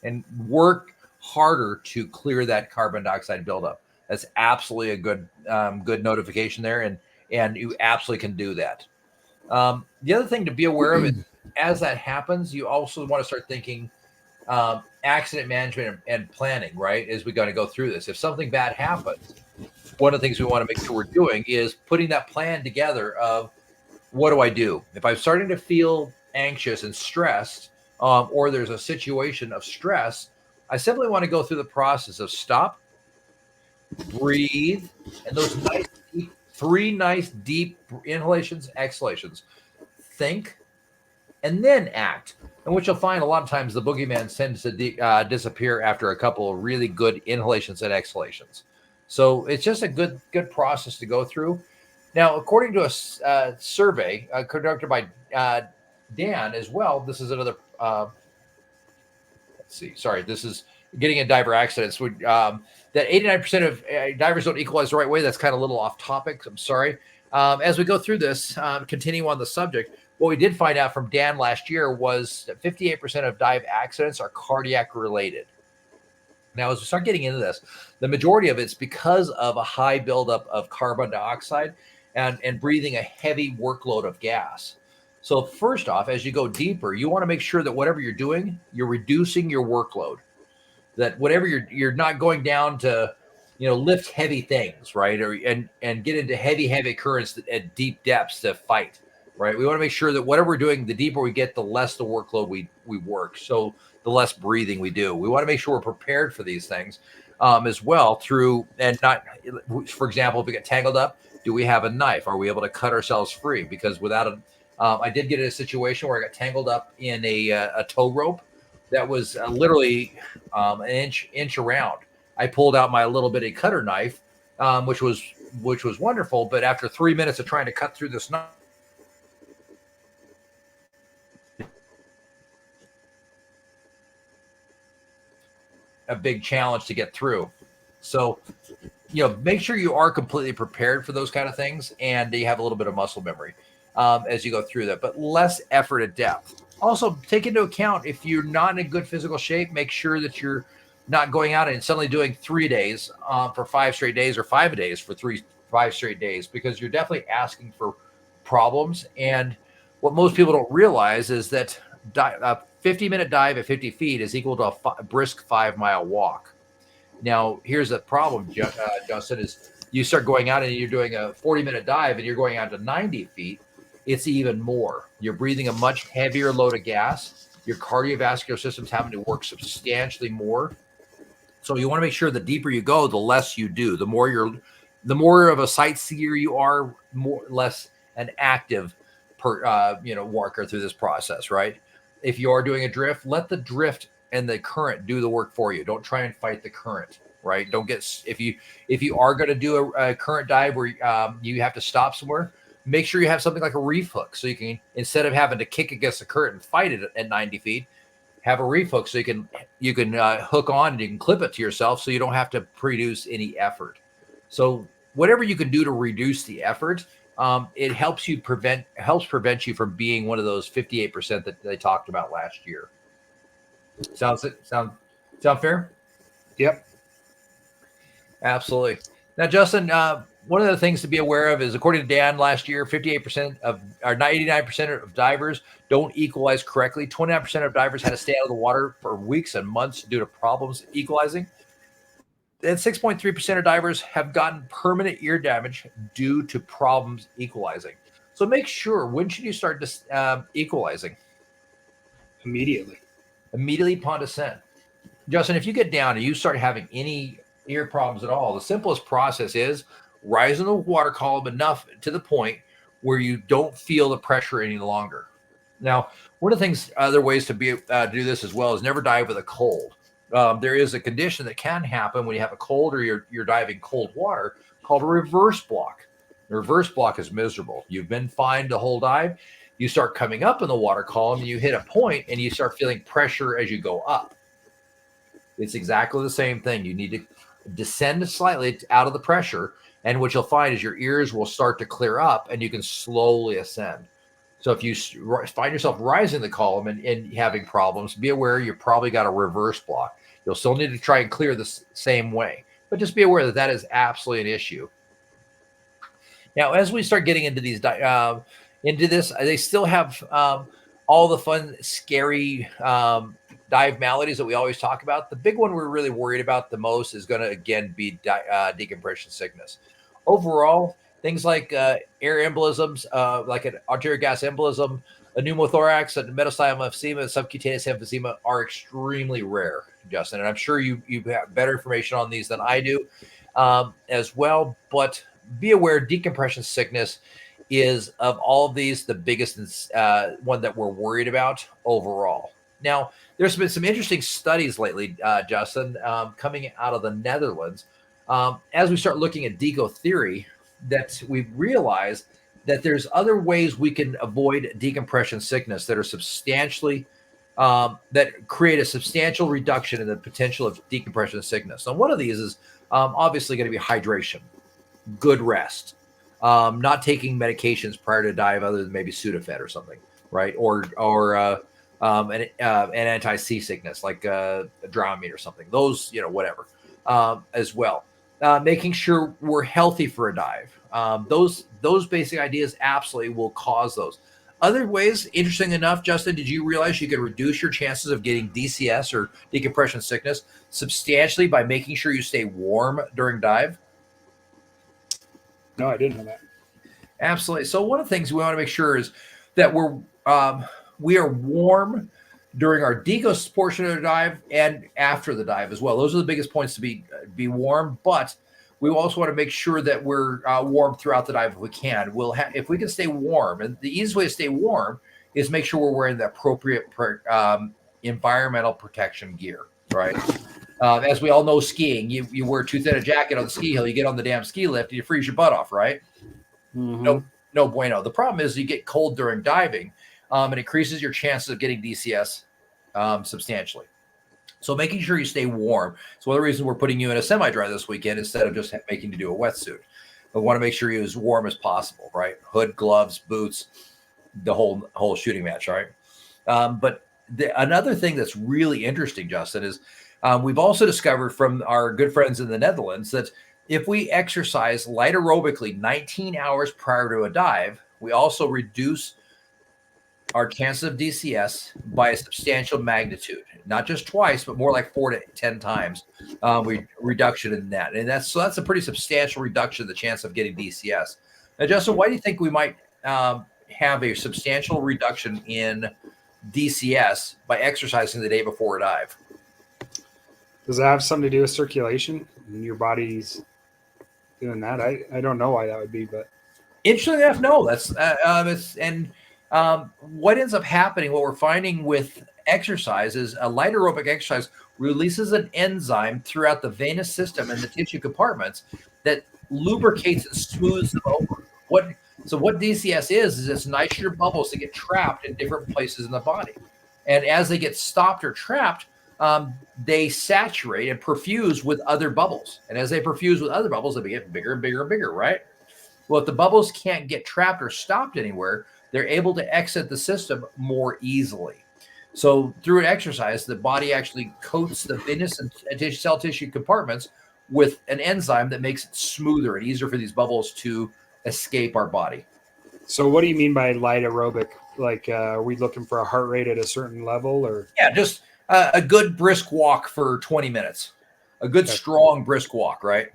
[SPEAKER 1] and work harder to clear that carbon dioxide buildup. That's absolutely a good notification there, and you absolutely can do that. The other thing to be aware of is, as that happens, you also want to start thinking accident management and planning, right? As we got to go through this. If something bad happens, one of the things we want to make sure we're doing is putting that plan together of, what do I do? If I'm starting to feel anxious and stressed, or there's a situation of stress, I simply want to go through the process of stop, breathe, and those three nice deep inhalations, exhalations. Think, and then act. And what you'll find a lot of times, the boogeyman tends to disappear after a couple of really good inhalations and exhalations. So it's just a good process to go through. Now, according to a survey conducted by Dan as well, this is another. Let's see. Sorry, this is getting in diver accidents. That 89% of divers don't equalize the right way. That's kind of a little off topic. I'm sorry. As we go through this, continue on the subject, what we did find out from Dan last year was that 58% of dive accidents are cardiac related. Now, as we start getting into this, the majority of it's because of a high buildup of carbon dioxide and breathing a heavy workload of gas. So first off, as you go deeper, you want to make sure that whatever you're doing, you're reducing your workload. That whatever you're not going down to, lift heavy things, right? And get into heavy currents at deep depths to fight, right? We want to make sure that whatever we're doing, the deeper we get, the less the workload we work. So the less breathing we do. We want to make sure we're prepared for these things as well for example, if we get tangled up, do we have a knife? Are we able to cut ourselves free? Because without I did get in a situation where I got tangled up in a tow rope that was literally an inch around. I pulled out my little bitty cutter knife, which was wonderful. But after 3 minutes of trying to cut through this knife, a big challenge to get through. So, make sure you are completely prepared for those kind of things, and you have a little bit of muscle memory as you go through that, but less effort at depth. Also, take into account, if you're not in a good physical shape, make sure that you're not going out and suddenly doing 3 days for 5 straight days, or 5 days for 5 straight days, because you're definitely asking for problems. And what most people don't realize is that a 50-minute dive at 50 feet is equal to a brisk 5-mile walk. Now, here's the problem, Justin, is you start going out and you're doing a 40-minute dive and you're going out to 90 feet. It's even more. You're breathing a much heavier load of gas. Your cardiovascular system's having to work substantially more. So you want to make sure the deeper you go, the less you do. The more of a sightseer you are, less an active walker through this process, right? If you are doing a drift, let the drift and the current do the work for you. Don't try and fight the current, right? Don't get, if you are going to do a current dive where you have to stop somewhere, make sure you have something like a reef hook, so you can, instead of having to kick against the current and fight it at 90 feet, have a reef hook so you can hook on and you can clip it to yourself, so you don't have to produce any effort. So whatever you can do to reduce the effort, it helps prevent you from being one of those 58% that they talked about last year. Sound fair?
[SPEAKER 2] Yep.
[SPEAKER 1] Absolutely. Now, Justin, one of the things to be aware of is, according to Dan, last year, 89% of divers don't equalize correctly. 29% of divers had to stay out of the water for weeks and months due to problems equalizing. And 6.3% of divers have gotten permanent ear damage due to problems equalizing. So make sure, when should you start equalizing? Immediately upon descent. Justin, if you get down and you start having any ear problems at all, the simplest process is rise in the water column enough to the point where you don't feel the pressure any longer. Now, one of the things, other ways to do this as well, is never dive with a cold. There is a condition that can happen when you have a cold or you're diving cold water called a reverse block. The reverse block is miserable. You've been fine the whole dive. You start coming up in the water column and you hit a point and you start feeling pressure as you go up. It's exactly the same thing. You need to descend slightly out of the pressure, and what you'll find is your ears will start to clear up and you can slowly ascend. So if you find yourself rising the column and having problems, be aware you probably got a reverse block. You'll still need to try and clear the same way, but just be aware that is absolutely an issue. Now, as we start getting into these into this, they still have all the fun, scary dive maladies that we always talk about. The big one we're really worried about the most is going to, again, be decompression sickness. Overall, things like air embolisms, like an arterial gas embolism, a pneumothorax, a metastyle emphysema, subcutaneous emphysema are extremely rare, Justin. And I'm sure you have better information on these than I do as well. But be aware, decompression sickness is, of all of these, the biggest one that we're worried about overall. Now, there's been some interesting studies lately, Justin, coming out of the Netherlands. As we start looking at deco theory, that we realize that there's other ways we can avoid decompression sickness that are substantially, that create a substantial reduction in the potential of decompression sickness. And one of these is obviously going to be hydration, good rest, not taking medications prior to dive other than maybe Sudafed or something, right? Or an anti-seasickness like Dramamine or something. Those, whatever, as well. Making sure we're healthy for a dive. Those basic ideas absolutely will cause those. Other ways, interesting enough, Justin, did you realize you could reduce your chances of getting DCS or decompression sickness substantially by making sure you stay warm during dive?
[SPEAKER 2] No, I didn't know that.
[SPEAKER 1] Absolutely. So one of the things we want to make sure is that we are warm during our deco portion of the dive and after the dive as well. Those are the biggest points to be warm, but we also want to make sure that we're warm throughout the dive if we can. If we can stay warm, and the easiest way to stay warm is make sure we're wearing the appropriate environmental protection gear, right? As we all know, skiing, you wear too thin a jacket on the ski hill, you get on the damn ski lift, and you freeze your butt off, right?
[SPEAKER 2] Mm-hmm.
[SPEAKER 1] No bueno. The problem is you get cold during diving, and it increases your chances of getting DCS substantially. So making sure you stay warm. So one of the reasons we're putting you in a semi-dry this weekend instead of just making you do a wetsuit. But we want to make sure you're as warm as possible, right? Hood, gloves, boots, the whole shooting match, all right? But another thing that's really interesting, Justin, is We've also discovered from our good friends in the Netherlands that if we exercise light aerobically 19 hours prior to a dive, we also reduce our chances of DCS by a substantial magnitude, not just twice, but more like 4 to 10 times reduction in that. And that's a pretty substantial reduction in the chance of getting DCS. Now, Justin, why do you think we might have a substantial reduction in DCS by exercising the day before a dive?
[SPEAKER 2] Does it have something to do with circulation and your body's doing that? I don't know why that would be, but
[SPEAKER 1] interestingly enough, no. What ends up happening, what we're finding with exercise is a light aerobic exercise releases an enzyme throughout the venous system and the tissue compartments that lubricates and smooths them over. What DCS is it's nitrogen bubbles that get trapped in different places in the body. And as they get stopped or trapped, they saturate and perfuse with other bubbles. And as they perfuse with other bubbles, they get bigger and bigger and bigger, right? Well, if the bubbles can't get trapped or stopped anywhere, they're able to exit the system more easily. So through an exercise, the body actually coats the venous and cell tissue compartments with an enzyme that makes it smoother and easier for these bubbles to escape our body.
[SPEAKER 2] So what do you mean by light aerobic? Like, are we looking for a heart rate at a certain level, or?
[SPEAKER 1] Yeah, just a good brisk walk for 20 minutes, a good strong brisk walk, right?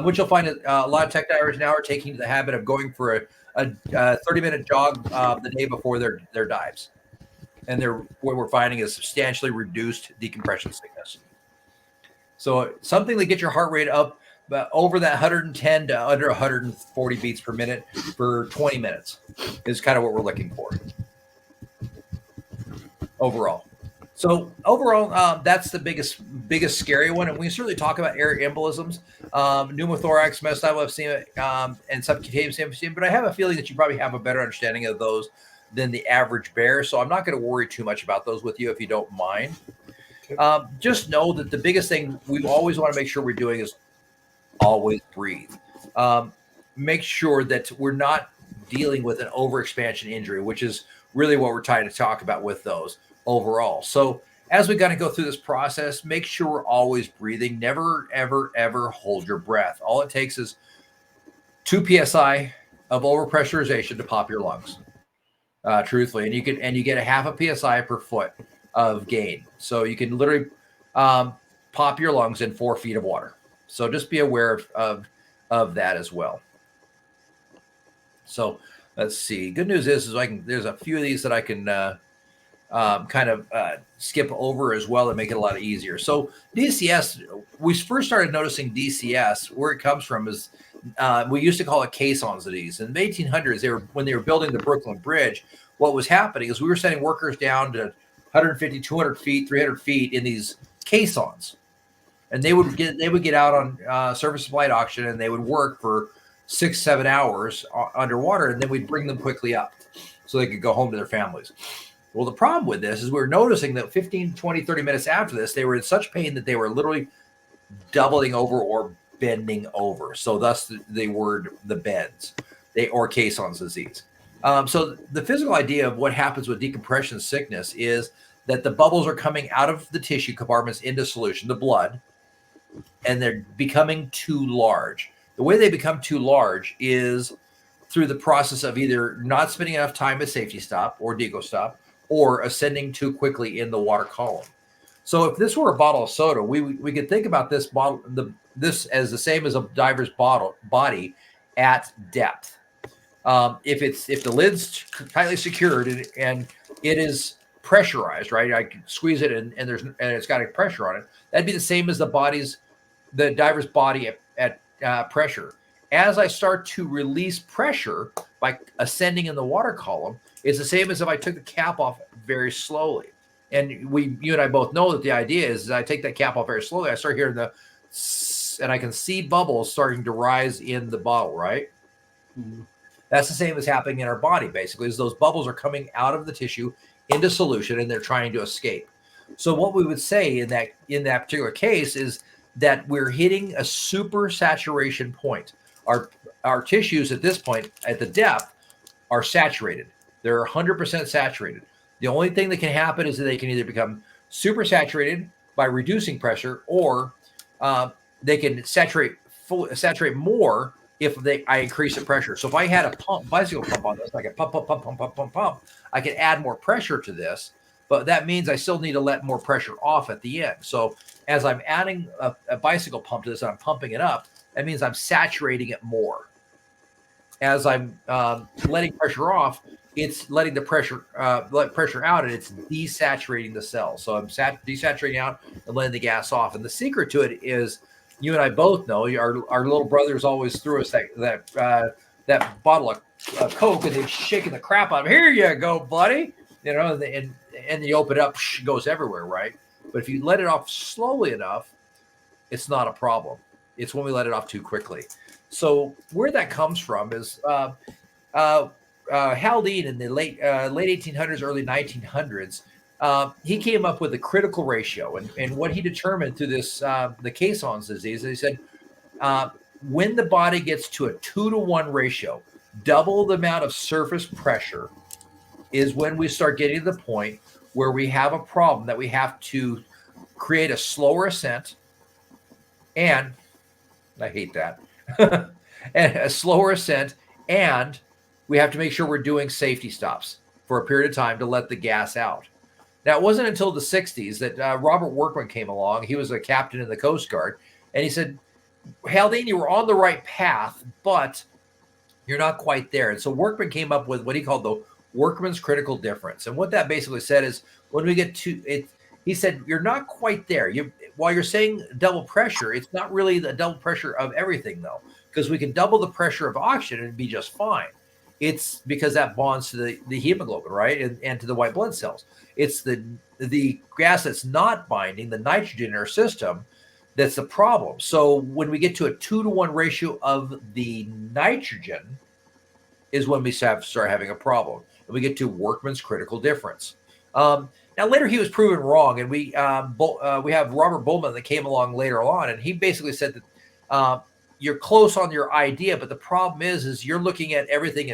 [SPEAKER 1] Which you'll find a lot of tech divers now are taking the habit of going for a 30-minute jog the day before their dives. And what we're finding is substantially reduced decompression sickness. So something to get your heart rate up over that 110 to under 140 beats per minute for 20 minutes is kind of what we're looking for overall. So overall, that's the biggest scary one. And we certainly talk about air embolisms, pneumothorax, mesothelial emphysema, and subcutaneous emphysema. But I have a feeling that you probably have a better understanding of those than the average bear. So I'm not going to worry too much about those with you if you don't mind. Just know that the biggest thing we always want to make sure we're doing is always breathe. Make sure that we're not dealing with an overexpansion injury, which is really what we're trying to talk about with those overall. So as we got to go through this process, make sure we're always breathing. Never, ever, ever hold your breath. All it takes is 2 psi of overpressurization to pop your lungs. Truthfully, and you get a half a psi per foot of gain. So you can literally pop your lungs in 4 feet of water. So just be aware of that as well. So let's see. Good news is there's a few of these that I can kind of skip over as well and make it a lot easier. So DCS, we first started noticing DCS, where it comes from is we used to call it caissons disease. In the 1800s, when they were building the Brooklyn Bridge, what was happening is we were sending workers down to 150, 200 feet, 300 feet in these caissons. And they would get out on surface flight auction and they would work for 6-7 hours underwater, and then we'd bring them quickly up so they could go home to their families. Well, the problem with this is we're noticing that 15, 20, 30 minutes after this, they were in such pain that they were literally doubling over or bending over. So thus the word, the bends, or caissons disease. So the physical idea of what happens with decompression sickness is that the bubbles are coming out of the tissue compartments into solution, the blood, and they're becoming too large. The way they become too large is through the process of either not spending enough time at safety stop or deco stop, or ascending too quickly in the water column. So if this were a bottle of soda, we could think about this bottle, this as the same as a diver's body at depth. If the lid's tightly secured and it is pressurized, right? I can squeeze it and it's got a pressure on it. That'd be the same as the diver's body at pressure. As I start to release pressure by ascending in the water column, it's the same as if I took the cap off very slowly. And you and I both know that the idea is I take that cap off very slowly. I start hearing and I can see bubbles starting to rise in the bottle, right? Mm-hmm. That's the same as happening in our body, basically, is those bubbles are coming out of the tissue into solution and they're trying to escape. So what we would say in that particular case is that we're hitting a super saturation point. Our tissues at this point, at the depth, are saturated. They're 100% saturated. The only thing that can happen is that they can either become super saturated by reducing pressure, or they can saturate more if I increase the pressure. So if I had a bicycle pump on this, I can pump, I can add more pressure to this, but that means I still need to let more pressure off at the end. So as I'm adding a bicycle pump to this, and I'm pumping it up, that means I'm saturating it more. As I'm letting pressure off, it's letting the pressure let pressure out, and it's desaturating the cell. So I'm desaturating out and letting the gas off. And the secret to it is, you and I both know, our little brothers always threw us that bottle of Coke, and they're shaking the crap out of it. Here you go, buddy. You know, and you open it up, it goes everywhere, right? But if you let it off slowly enough, it's not a problem. It's when we let it off too quickly. So where that comes from is Haldane in the late 1800s, early 1900s. He came up with a critical ratio, and what he determined through this the caissons disease, he said when the body gets to a 2-to-1 ratio, double the amount of surface pressure, is when we start getting to the point where we have a problem that we have to create a slower ascent, and I hate that, and a slower ascent, and we have to make sure we're doing safety stops for a period of time to let the gas out. Now, it wasn't until the 60s that Robert Workman came along. He was a captain in the Coast Guard, and he said, Haldane, you were on the right path, but you're not quite there. And so Workman came up with what he called the Workman's critical difference. And what that basically said is, when we get to it, he said, you're not quite there. While you're saying double pressure, it's not really the double pressure of everything, though, because we can double the pressure of oxygen and be just fine. It's because that bonds to the hemoglobin, right, and to the white blood cells. It's the gas that's not binding, the nitrogen in our system, that's the problem. So when we get to a 2-to-1 ratio of the nitrogen is when we start having a problem. And we get to Workman's critical difference. Now, later he was proven wrong, and we have Robert Bullman that came along later on, and he basically said that you're close on your idea, but the problem is you're looking at everything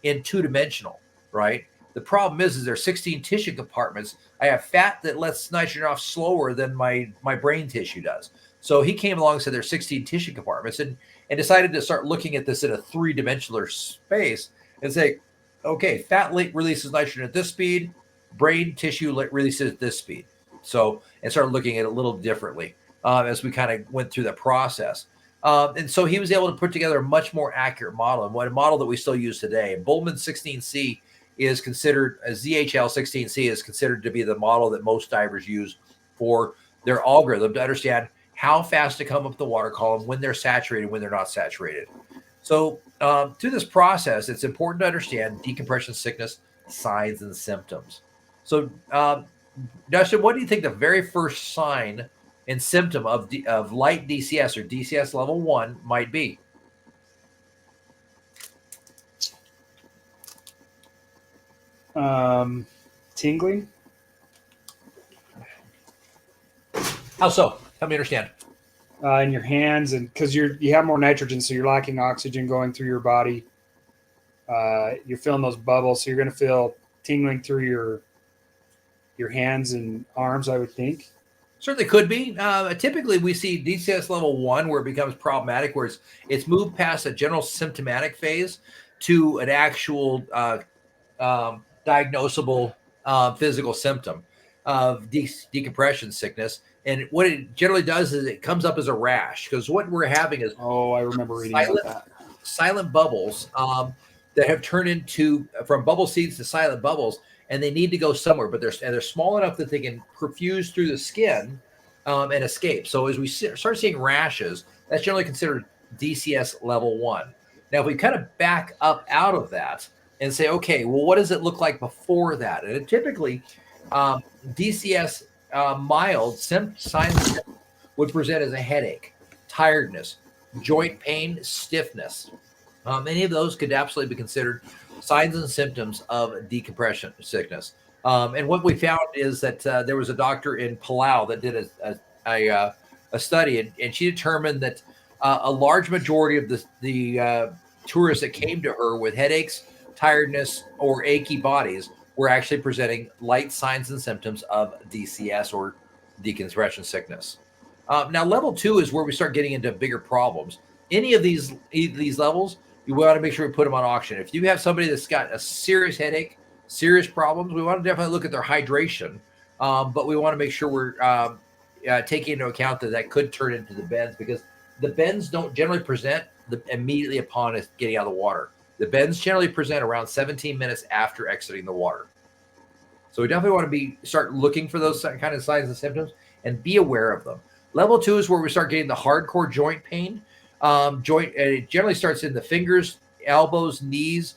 [SPEAKER 1] in two-dimensional, right? The problem is there's 16 tissue compartments. I have fat that lets nitrogen off slower than my brain tissue does. So he came along and said there's 16 tissue compartments, and decided to start looking at this in a three-dimensional space and say, okay, fat releases nitrogen at this speed, brain tissue releases at this speed. So, and started looking at it a little differently as we kind of went through that process. And so he was able to put together a much more accurate model, and a model that we still use today. And Bullman 16C is considered, ZHL 16C is considered to be the model that most divers use for their algorithm to understand how fast to come up the water column, when they're saturated, when they're not saturated. So through this process, it's important to understand decompression sickness signs and symptoms. So Dustin, what do you think the very first sign and symptom of light DCS or DCS level 1 might be?
[SPEAKER 2] Tingling.
[SPEAKER 1] How so? Help me understand.
[SPEAKER 2] In your hands, and because you have more nitrogen, so you're lacking oxygen going through your body. You're feeling those bubbles, so you're going to feel tingling through your hands and arms, I would think.
[SPEAKER 1] Certainly could be. Typically, we see DCS level 1 where it becomes problematic, where it's moved past a general symptomatic phase to an actual diagnosable physical symptom of decompression sickness. And what it generally does is it comes up as a rash, because what we're having is
[SPEAKER 2] I remember reading about that.
[SPEAKER 1] Silent bubbles that have turned from bubble seeds to silent bubbles, and they need to go somewhere, but they're small enough that they can perfuse through the skin and escape. So as we start seeing rashes, that's generally considered DCS level 1. Now, if we kind of back up out of that and say, okay, well, what does it look like before that? And typically, DCS mild signs would present as a headache, tiredness, joint pain, stiffness. Any of those could absolutely be considered signs and symptoms of decompression sickness. And what we found is that there was a doctor in Palau that did a study, and she determined that a large majority of the tourists that came to her with headaches, tiredness, or achy bodies were actually presenting light signs and symptoms of DCS or decompression sickness. Now, level 2 is where we start getting into bigger problems. Any of these levels, you want to make sure we put them on auction. If you have somebody that's got a serious headache, serious problems, we want to definitely look at their hydration, but we want to make sure we're taking into account that could turn into the bends, because the bends don't generally present immediately upon us getting out of the water. The bends generally present around 17 minutes after exiting the water. So we definitely want to start looking for those kind of signs and symptoms and be aware of them. Level 2 is where we start getting the hardcore joint pain. It generally starts in the fingers, elbows, knees,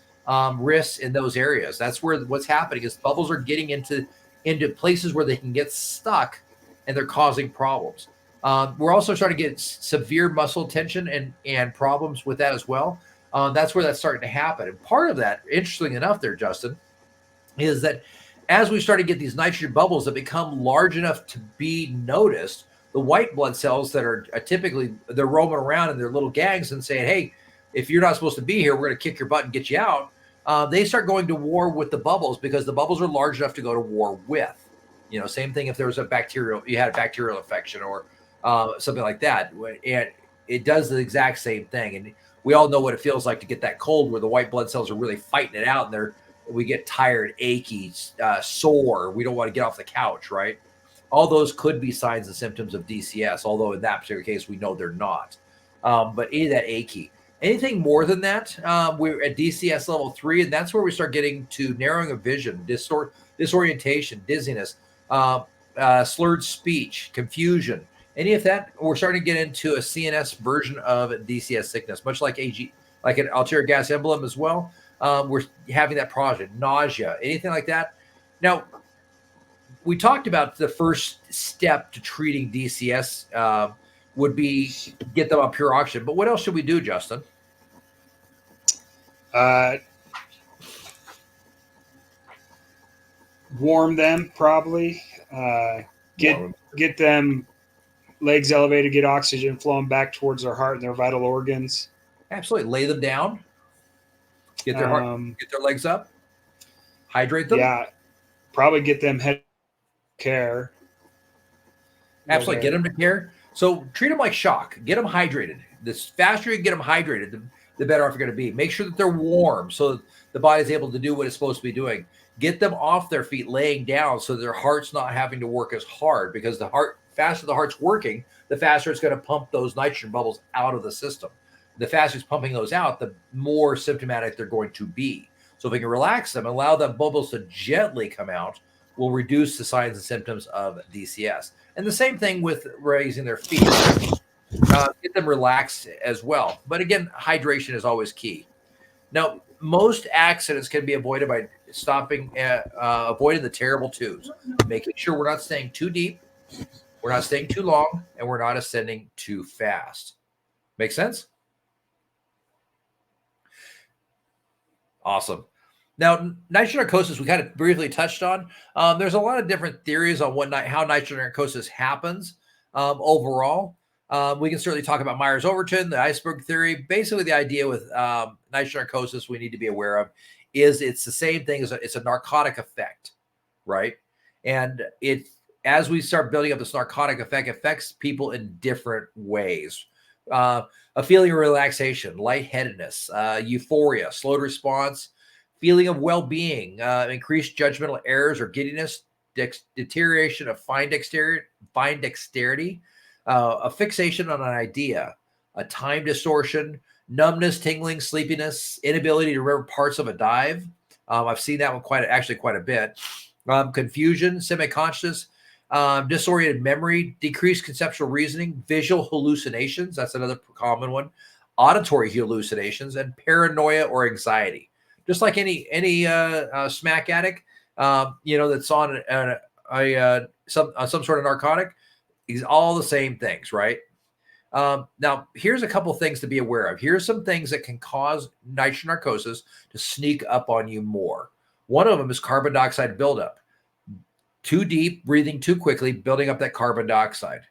[SPEAKER 1] wrists, in those areas. That's where what's happening is bubbles are getting into places where they can get stuck, and they're causing problems. We're also starting to get severe muscle tension and problems with that as well. That's where that's starting to happen. And part of that, interesting enough there, Justin, is that as we start to get these nitrogen bubbles that become large enough to be noticed, the white blood cells that are typically, they're roaming around in their little gangs and saying, hey, if you're not supposed to be here, we're going to kick your butt and get you out. They start going to war with the bubbles because the bubbles are large enough to go to war with. Same thing if there was you had a bacterial infection or something like that. And it does the exact same thing. And we all know what it feels like to get that cold where the white blood cells are really fighting it out, and we get tired, achy, sore. We don't want to get off the couch, right? All those could be signs and symptoms of DCS, although in that particular case, we know they're not. But any of that achy. Anything more than that, we're at DCS level 3, and that's where we start getting to narrowing of vision, disorientation, dizziness, slurred speech, confusion. Any of that, we're starting to get into a CNS version of DCS sickness, much like like an arterial gas embolum as well. We're having that project, nausea, anything like that. Now, we talked about the first step to treating DCS would be get them on pure oxygen. But what else should we do, Justin?
[SPEAKER 2] Warm them, probably. Get them legs elevated, get oxygen flowing back towards their heart and their vital organs.
[SPEAKER 1] Absolutely. Lay them down. Get their heart, get their legs up. Hydrate them.
[SPEAKER 2] Yeah. Probably get them head care.
[SPEAKER 1] Absolutely. Get them to care. So treat them like shock. Get them hydrated. The faster you get them hydrated, the better off you're going to be. Make sure that they're warm so the body's able to do what it's supposed to be doing. Get them off their feet, laying down, so their heart's not having to work as hard, because faster the heart's working, the faster it's going to pump those nitrogen bubbles out of the system. The faster it's pumping those out, the more symptomatic they're going to be. So if we can relax them, allow the bubbles to gently come out, will reduce the signs and symptoms of DCS. And the same thing with raising their feet. Get them relaxed as well. But again, hydration is always key. Now, most accidents can be avoided by avoiding the terrible twos, making sure we're not staying too deep, we're not staying too long, and we're not ascending too fast. Make sense? Awesome. Now, nitrogen narcosis, we kind of briefly touched on. There's a lot of different theories on how nitrogen narcosis happens overall. We can certainly talk about Myers-Overton, the iceberg theory. Basically, the idea with nitrogen narcosis we need to be aware of is it's the same thing as it's a narcotic effect, right? And as we start building up this narcotic effect, affects people in different ways. A feeling of relaxation, lightheadedness, euphoria, slowed response, feeling of well-being, increased judgmental errors or giddiness, deterioration of fine dexterity, a fixation on an idea, a time distortion, numbness, tingling, sleepiness, inability to remember parts of a dive. I've seen that one quite a bit. Confusion, semi-conscious, disoriented memory, decreased conceptual reasoning, visual hallucinations. That's another common one. Auditory hallucinations, and paranoia or anxiety. Just like any smack addict, that's on some sort of narcotic, is all the same things, right? Now, here's a couple things to be aware of. Here's some things that can cause nitrogen narcosis to sneak up on you more. One of them is carbon dioxide buildup. Too deep, breathing too quickly, building up that carbon dioxide.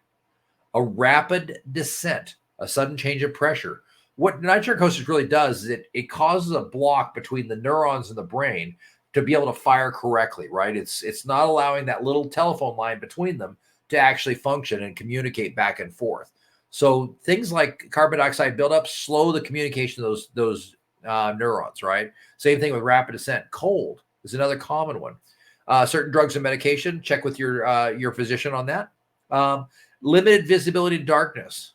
[SPEAKER 1] A rapid descent, a sudden change of pressure. What nitrogen narcosis really does is it causes a block between the neurons in the brain to be able to fire correctly, right? It's not allowing that little telephone line between them to actually function and communicate back and forth. So things like carbon dioxide buildup slow the communication of those neurons, right? Same thing with rapid ascent. Cold is another common one. Certain drugs and medication, check with your physician on that. Limited visibility in darkness.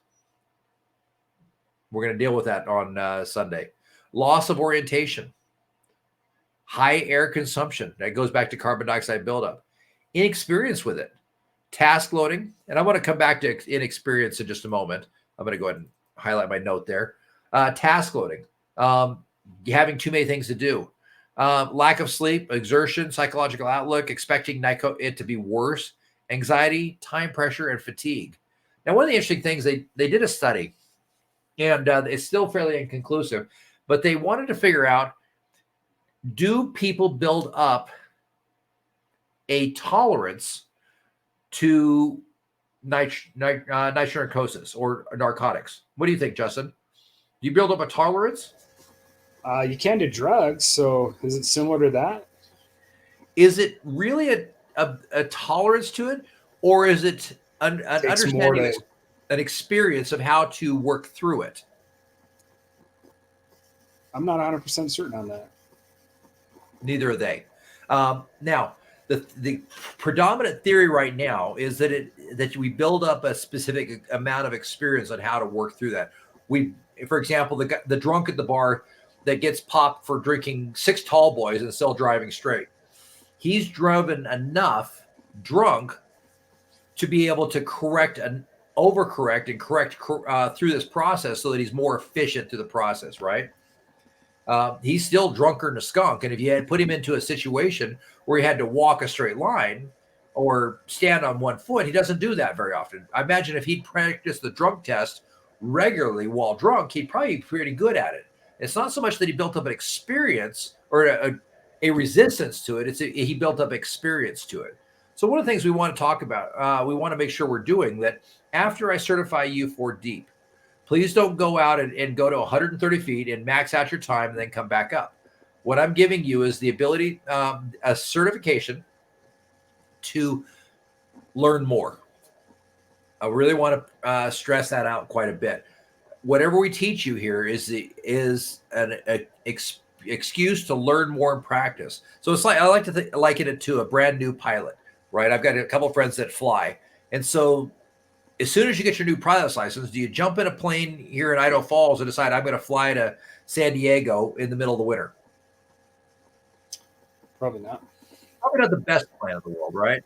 [SPEAKER 1] We're going to deal with that on Sunday. Loss of orientation. High air consumption. That goes back to carbon dioxide buildup. Inexperience with it. Task loading. And I want to come back to inexperience in just a moment. I'm going to go ahead and highlight my note there. Task loading. Having too many things to do. Lack of sleep, exertion, psychological outlook, expecting it to be worse, anxiety, time pressure, and fatigue. Now, one of the interesting things, they did a study, and it's still fairly inconclusive, but they wanted to figure out, do people build up a tolerance to nitrocarcosis or narcotics? What do you think, Justin? Do you build up a tolerance?
[SPEAKER 2] You can do drugs, so is it similar to that?
[SPEAKER 1] Is it really a tolerance to it, or is it an understanding, an experience of how to work through it?
[SPEAKER 2] I'm not 100% certain on that.
[SPEAKER 1] Neither are they. Now, the predominant theory right now is that we build up a specific amount of experience on how to work through that. For example, the drunk at the bar that gets popped for drinking 6 tall boys and still driving straight. He's driven enough drunk to be able to overcorrect and correct through this process so that he's more efficient through the process, right? He's still drunker than a skunk. And if you had put him into a situation where he had to walk a straight line or stand on one foot, he doesn't do that very often. I imagine if he'd practiced the drunk test regularly while drunk, he'd probably be pretty good at it. It's not so much that he built up an experience or a resistance to it. He built up experience to it. So one of the things we want to talk about, we want to make sure we're doing that after I certify you for deep. Please don't go out and go to 130 feet and max out your time and then come back up. What I'm giving you is the ability, a certification to learn more. I really want to stress that out quite a bit. Whatever we teach you here is an excuse to learn more and practice. So it's like, I like to liken it to a brand new pilot, right? I've got a couple of friends that fly. And so as soon as you get your new pilot's license, do you jump in a plane here in Idaho Falls and decide I'm going to fly to San Diego in the middle of the winter?
[SPEAKER 2] Probably not.
[SPEAKER 1] Probably not the best plan in the world, right?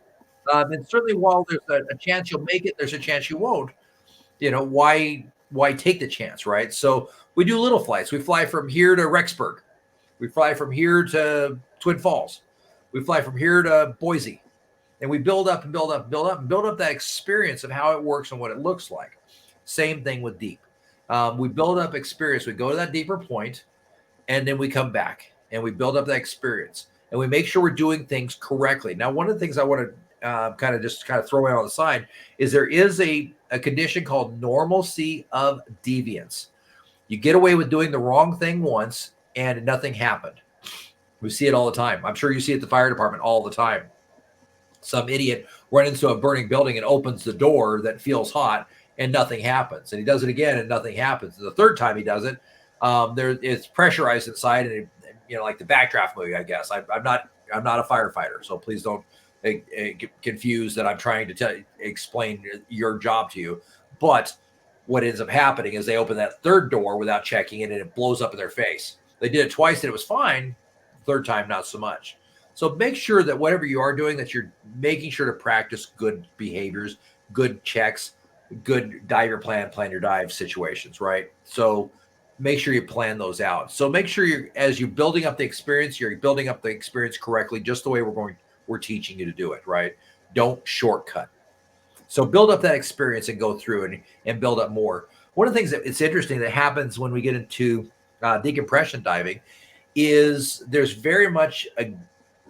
[SPEAKER 1] And certainly while there's a chance you'll make it, there's a chance you won't. Why take the chance, right? So we do little flights. We fly from here to Rexburg. We fly from here to Twin Falls. We fly from here to Boise. And we build up and build up and build up and build up that experience of how it works and what it looks like. Same thing with deep. We build up experience. We go to that deeper point, and then we come back and we build up that experience. And we make sure we're doing things correctly. Now, one of the things I want to kind of throw out on the side is there is a condition called normalcy of deviance. You get away with doing the wrong thing once and nothing happened. We see it all the time. I'm sure you see it at the fire department all the time. Some idiot runs into a burning building and opens the door that feels hot and nothing happens. And he does it again and nothing happens. And the third time he does it, it's pressurized inside, and like the Backdraft movie, I guess. I'm not a firefighter, so please don't get confused that I'm trying to explain your job to you. But what ends up happening is they open that third door without checking it, and it blows up in their face. They did it twice and it was fine. Third time, not so much. So make sure that whatever you are doing, that you're making sure to practice good behaviors, good checks, good dive your plan your dive situations, right? So make sure you plan those out. So make sure as you're building up the experience, you're building up the experience correctly, just the way we're teaching you to do it, right? Don't shortcut. So build up that experience and go through and build up more. One of the things that it's interesting that happens when we get into decompression diving is there's very much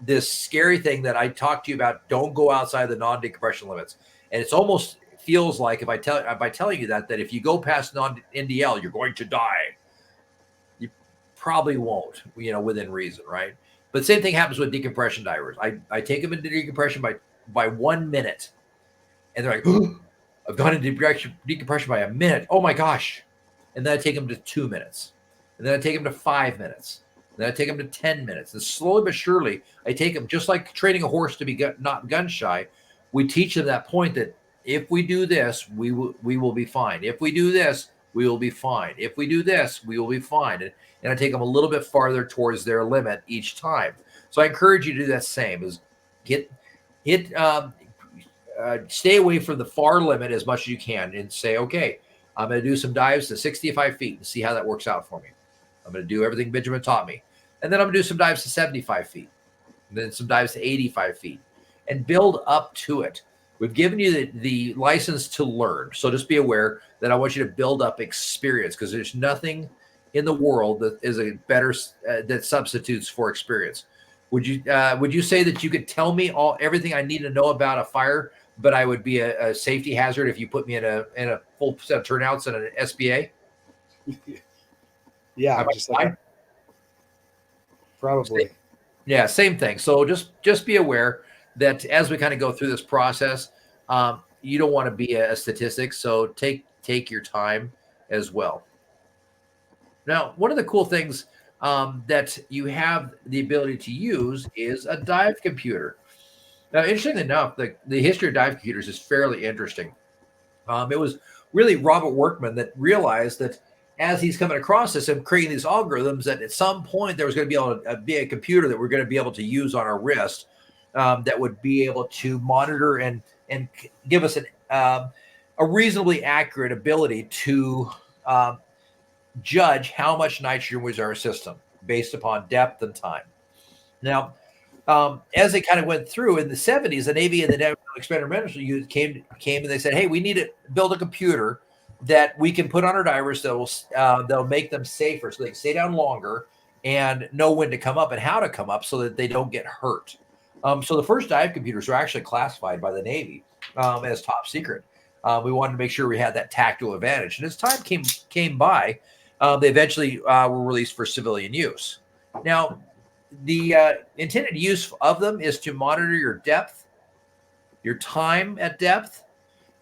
[SPEAKER 1] this scary thing that I talked to you about. Don't go outside the non-decompression limits. And it's almost feels like by telling you that if you go past non-NDL, you're going to die. You probably won't, within reason, right? But same thing happens with decompression divers. I take them into decompression by 1 minute. and they're like, oh, I've gone into decompression by a minute. Oh my gosh. And then I take them to 2 minutes. And then I take them to 5 minutes. And then I take them to 10 minutes. And slowly but surely, I take them, just like training a horse to be not gun shy. We teach them that point that if we do this, we will be fine. If we do this, we will be fine. If we do this, we will be fine. And I take them a little bit farther towards their limit each time. So I encourage you to do that same, is stay away from the far limit as much as you can and say, okay, I'm going to do some dives to 65 feet and see how that works out for me. I'm going to do everything Benjamin taught me. And then I'm going to do some dives to 75 feet, and then some dives to 85 feet, and build up to it. We've given you the license to learn. So just be aware that I want you to build up experience, because there's nothing in the world that is a better that substitutes for experience. Would you say that you could tell me everything I need to know about a fire, but I would be a safety hazard if you put me in a full set of turnouts and an SBA?
[SPEAKER 2] Yeah, just like probably.
[SPEAKER 1] Yeah, same thing. So just be aware that as we kind of go through this process, you don't want to be a statistic. So take your time as well. Now, one of the cool things that you have the ability to use is a dive computer. Now, interestingly enough, the history of dive computers is fairly interesting. It was really Robert Workman that realized that as he's coming across this and creating these algorithms, that at some point there was going to be able to be a computer that we're going to be able to use on our wrist that would be able to monitor and give us a reasonably accurate ability to judge how much nitrogen was in our system based upon depth and time. Now, as they kind of went through in the 70s, the Navy and the experimental unit came and they said, hey, we need to build a computer that we can put on our divers that'll make them safer, so they can stay down longer and know when to come up and how to come up so that they don't get hurt. So the first dive computers were actually classified by the Navy as top secret. We wanted to make sure we had that tactical advantage. And as time came by, they eventually were released for civilian use. Now, the intended use of them is to monitor your depth, your time at depth,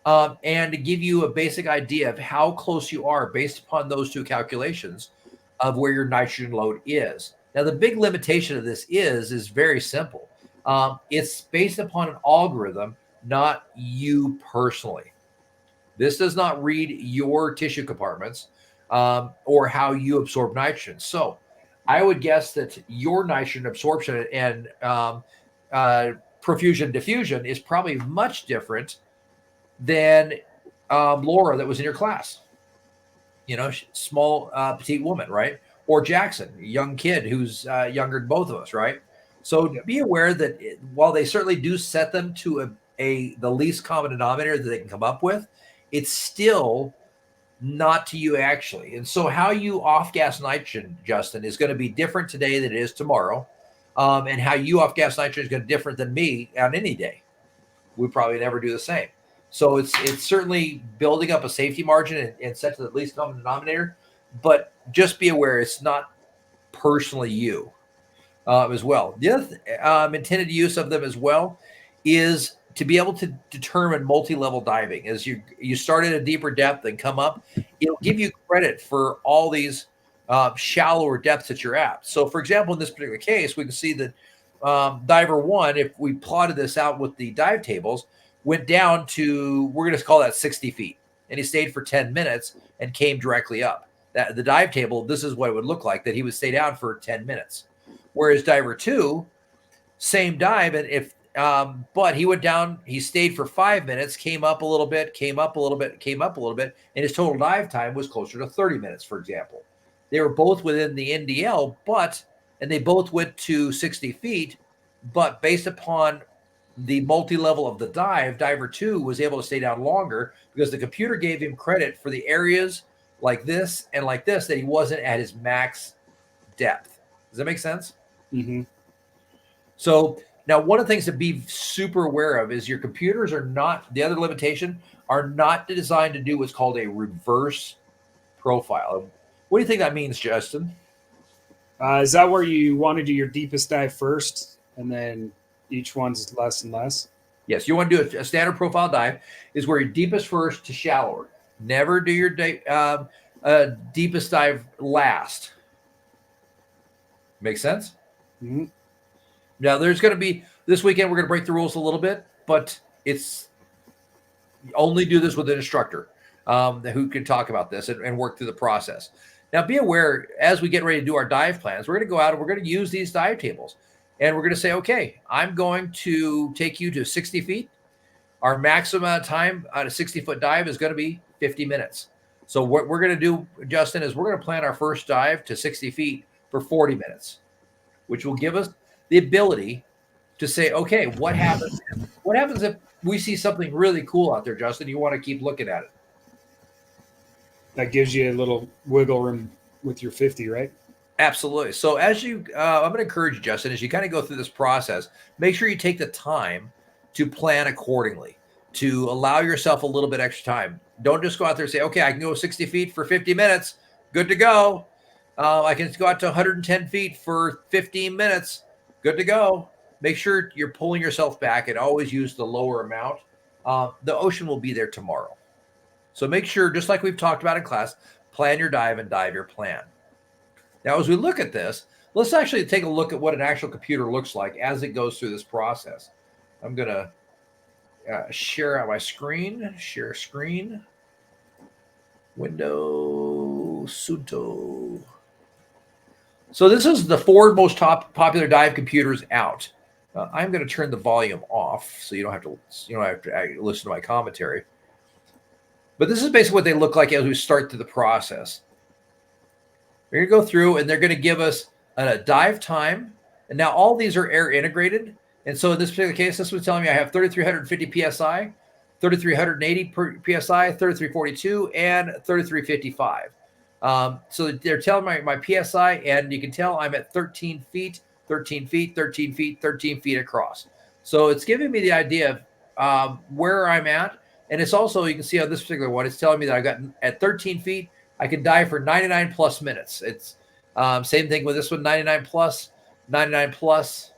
[SPEAKER 1] and to give you a basic idea of how close you are based upon those two calculations of where your nitrogen load is. Now, the big limitation of this is very simple. It's based upon an algorithm, not you personally. This does not read your tissue compartments or how you absorb nitrogen. So I would guess that your nitrogen absorption and profusion diffusion is probably much different than Laura that was in your class. You know, small, petite woman, right? Or Jackson, a young kid who's younger than both of us, right? So be aware that while they certainly do set them to the least common denominator that they can come up with, it's still not to you actually. And so how you off-gas nitrogen, Justin, is going to be different today than it is tomorrow. And how you off-gas nitrogen is going to be different than me on any day. We probably never do the same. So it's certainly building up a safety margin and set to the least common denominator. But just be aware it's not personally you as well. The other intended use of them as well is to be able to determine multi-level diving. As you start at a deeper depth and come up, it'll give you credit for all these shallower depths that you're at. So, for example, in this particular case, we can see that diver one, if we plotted this out with the dive tables, went down to, we're going to call that 60 feet. And he stayed for 10 minutes and came directly up. The dive table, this is what it would look like, that he would stay down for 10 minutes. Whereas diver two, same dive, and but he went down, he stayed for 5 minutes, came up a little bit, came up a little bit, came up a little bit, and his total dive time was closer to 30 minutes, for example. They were both within the NDL, and they both went to 60 feet, but based upon the multi-level of the dive, diver two was able to stay down longer because the computer gave him credit for the areas like this and like this that he wasn't at his max depth. Does that make sense?
[SPEAKER 2] Mm-hmm.
[SPEAKER 1] So now one of the things to be super aware of is your computers are not, the other limitation, are not designed to do what's called a reverse profile. What do you think that means, Justin?
[SPEAKER 2] Is that where you want to do your deepest dive first and then each one's less and less?
[SPEAKER 1] Yes, you want to do a standard profile dive is where your deepest first to shallower. Never do your deepest dive last. Make sense?
[SPEAKER 2] Mhm.
[SPEAKER 1] Now, there's going to be, this weekend, we're going to break the rules a little bit, but it's only do this with an instructor who can talk about this and work through the process. Now, be aware, as we get ready to do our dive plans, we're going to go out and we're going to use these dive tables. And we're going to say, okay, I'm going to take you to 60 feet. Our maximum amount of time on a 60-foot dive is going to be 50 minutes. So what we're going to do, Justin, is we're going to plan our first dive to 60 feet for 40 minutes, which will give us the ability to say, okay, what happens? What happens if we see something really cool out there, Justin? You want to keep looking at it.
[SPEAKER 2] That gives you a little wiggle room with your 50, right?
[SPEAKER 1] Absolutely. So as you, I'm going to encourage you, Justin, as you kind of go through this process, make sure you take the time to plan accordingly, to allow yourself a little bit extra time. Don't just go out there and say, okay, I can go 60 feet for 50 minutes. Good to go. I can go out to 110 feet for 15 minutes. Good to go. Make sure you're pulling yourself back and always use the lower amount. The ocean will be there tomorrow. So make sure, just like we've talked about in class, plan your dive and dive your plan. Now, as we look at this, let's actually take a look at what an actual computer looks like as it goes through this process. I'm going to share out my screen, share screen, window, Sunto. So this is the 4 most popular dive computers out. I'm going to turn the volume off so you don't have to listen to my commentary. But this is basically what they look like as we start through the process. We're going to go through and they're going to give us a dive time. And now all these are air integrated. And so in this particular case, this was telling me I have 3,350 PSI, 3,380 PSI, 3,342, and 3,355. So they're telling my PSI, and you can tell I'm at 13 feet, 13 feet, 13 feet, 13 feet across. So it's giving me the idea of where I'm at. And it's also, you can see on this particular one, it's telling me that I got at 13 feet, I can dive for 99 plus minutes. It's same thing with this one, 99 plus, 99 plus,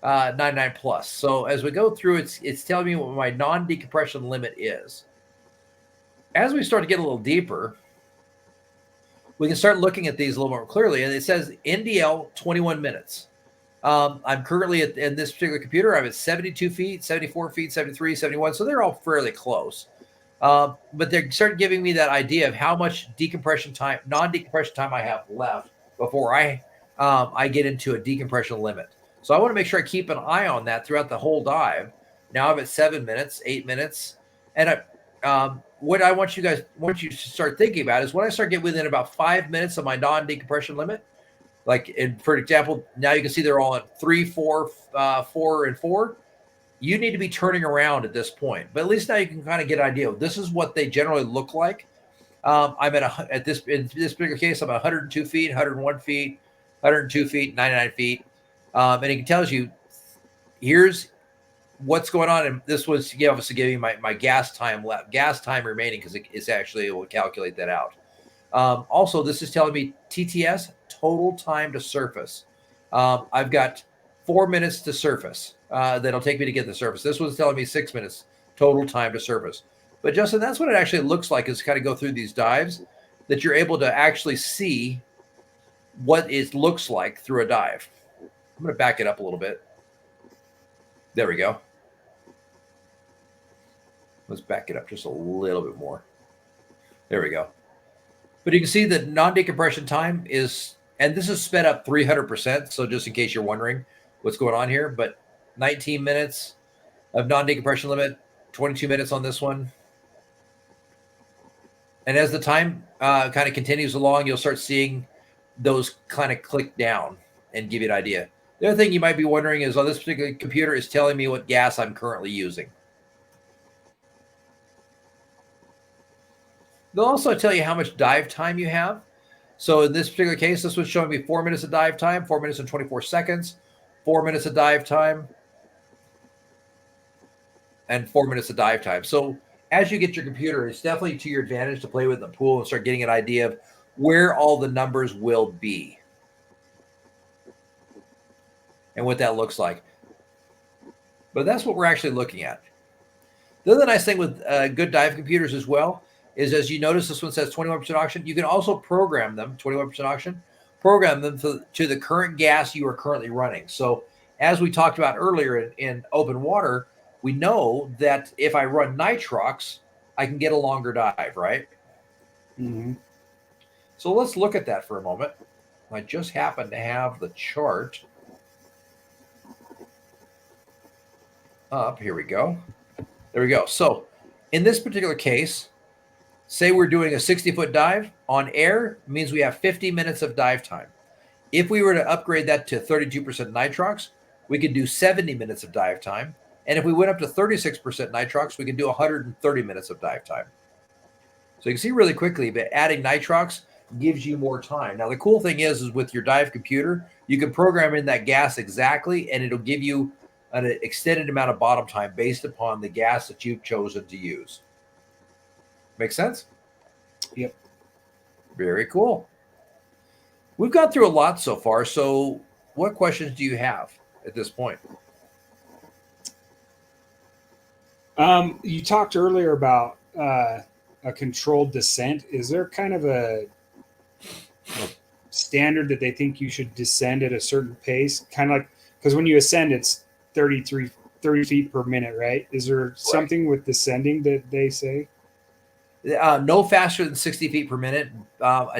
[SPEAKER 1] 99 plus. So as we go through, it's telling me what my non-decompression limit is. As we start to get a little deeper, we can start looking at these a little more clearly. And it says NDL 21 minutes. I'm currently in this particular computer, I'm at 72 feet, 74 feet, 73, 71. So they're all fairly close. But they start giving me that idea of how much decompression time, non-decompression time I have left before I get into a decompression limit. So I want to make sure I keep an eye on that throughout the whole dive. Now I'm at 7 minutes, 8 minutes. And what I want you to start thinking about is when I start getting within about 5 minutes of my non-decompression limit, like for example, now you can see they're all at 3, 4, 4, and 4. You need to be turning around at this point, but at least now you can kind of get an idea. This is what they generally look like. I'm in this particular case, I'm at 102 feet, 101 feet, 102 feet, 99 feet, and it tells you here's what's going on. And this was obviously giving my gas time left, gas time remaining, because it's actually, it will calculate that out. Also, this is telling me TTS, total time to surface. I've got 4 minutes to surface. That'll take me to get the surface. This was telling me 6 minutes total time to surface. But Justin, that's what it actually looks like, is kind of go through these dives, that you're able to actually see what it looks like through a dive. I'm going to back it up a little bit. There we go. Let's back it up just a little bit more. There we go. But you can see that non-decompression time is, and this is sped up 300%. So just in case you're wondering what's going on here, but 19 minutes of non-decompression limit, 22 minutes on this one. And as the time kind of continues along, you'll start seeing those kind of click down and give you an idea. The other thing you might be wondering is, this particular computer is telling me what gas I'm currently using. They'll also tell you how much dive time you have. So in this particular case, this was showing me 4 minutes of dive time, 4 minutes and 24 seconds, 4 minutes of dive time, and 4 minutes of dive time. So as you get your computer, it's definitely to your advantage to play with the pool and start getting an idea of where all the numbers will be and what that looks like. But that's what we're actually looking at. The other nice thing with good dive computers as well is, as you notice, this one says 21% oxygen. You can also program them, 21% oxygen, program them to the current gas you are currently running. So as we talked about earlier in open water, we know that if I run nitrox, I can get a longer dive, right?
[SPEAKER 2] Mm-hmm.
[SPEAKER 1] So let's look at that for a moment. I just happen to have the chart up. Here we go. There we go. So in this particular case, say we're doing a 60-foot dive on air, means we have 50 minutes of dive time. If we were to upgrade that to 32% nitrox, we could do 70 minutes of dive time. And if we went up to 36% nitrox, we could do 130 minutes of dive time. So you can see really quickly, but adding nitrox gives you more time. Now, the cool thing is with your dive computer, you can program in that gas exactly, and it'll give you an extended amount of bottom time based upon the gas that you've chosen to use. Make sense?
[SPEAKER 2] Yep.
[SPEAKER 1] Very cool. We've gone through a lot so far. So what questions do you have at this point?
[SPEAKER 2] You talked earlier about a controlled descent. Is there kind of a standard that they think you should descend at a certain pace? Kind of like, because when you ascend, it's 30 feet per minute, right? Is there something with descending that they say?
[SPEAKER 1] No faster than 60 feet per minute.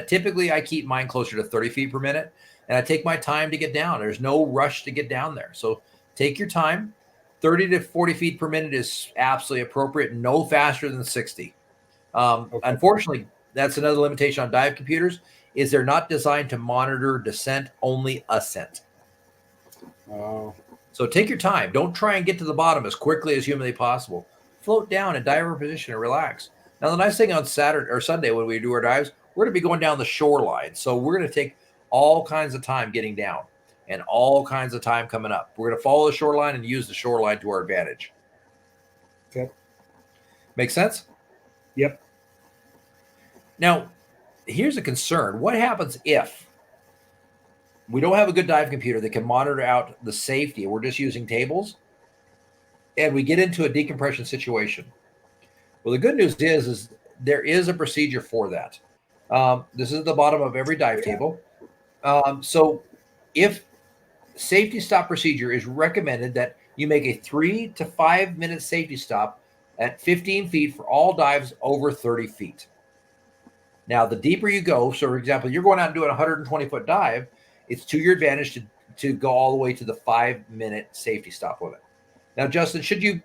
[SPEAKER 1] Typically, I keep mine closer to 30 feet per minute, and I take my time to get down. There's no rush to get down there. So take your time. 30 to 40 feet per minute is absolutely appropriate. No faster than 60. Okay. Unfortunately, that's another limitation on dive computers, is they're not designed to monitor descent, only ascent.
[SPEAKER 2] Oh.
[SPEAKER 1] So take your time. Don't try and get to the bottom as quickly as humanly possible. Float down in diver position and relax. Now, the nice thing on Saturday or Sunday when we do our dives, we're going to be going down the shoreline. So we're going to take all kinds of time getting down and all kinds of time coming up. We're going to follow the shoreline and use the shoreline to our advantage.
[SPEAKER 2] Okay.
[SPEAKER 1] Make sense?
[SPEAKER 2] Yep.
[SPEAKER 1] Now, here's a concern. What happens if we don't have a good dive computer that can monitor out the safety? We're just using tables, and we get into a decompression situation. Well, the good news is there is a procedure for that. This is at the bottom of every dive table. So if safety stop procedure is recommended that you make a 3 to 5 minute safety stop at 15 feet for all dives over 30 feet. Now, the deeper you go, so for example, you're going out and doing a 120-foot dive, it's to your advantage to go all the way to the 5-minute safety stop limit. Now, Justin, should you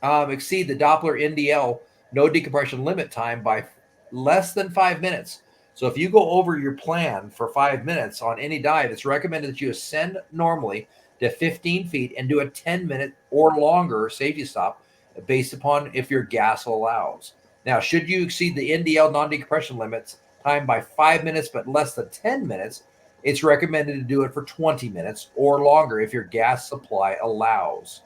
[SPEAKER 1] exceed the Doppler NDL no decompression limit time by less than 5 minutes, so if you go over your plan for 5 minutes on any dive, it's recommended that you ascend normally to 15 feet and do a 10-minute or longer safety stop based upon if your gas allows. Now, should you exceed the NDL non-decompression limits time by 5 minutes but less than 10 minutes, it's recommended to do it for 20 minutes or longer if your gas supply allows.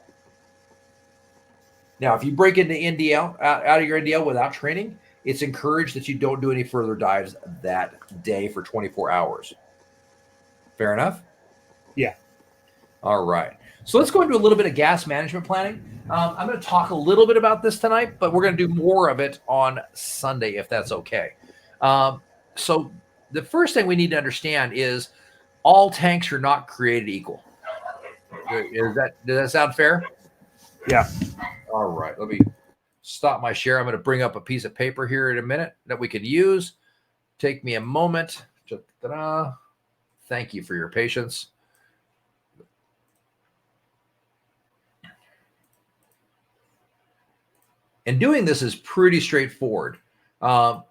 [SPEAKER 1] Now, if you break into NDL out of your NDL without training, it's encouraged that you don't do any further dives that day for 24 hours. Fair enough?
[SPEAKER 2] Yeah.
[SPEAKER 1] All right. So let's go into a little bit of gas management planning. I'm going to talk a little bit about this tonight, but we're going to do more of it on Sunday, if that's okay. So the first thing we need to understand is all tanks are not created equal. Does that sound fair?
[SPEAKER 2] Yeah. All
[SPEAKER 1] right. Let me stop my share. I'm going to bring up a piece of paper here in a minute that we can use. Take me a moment. Ta-da. Thank you for your patience. And doing this is pretty straightforward. All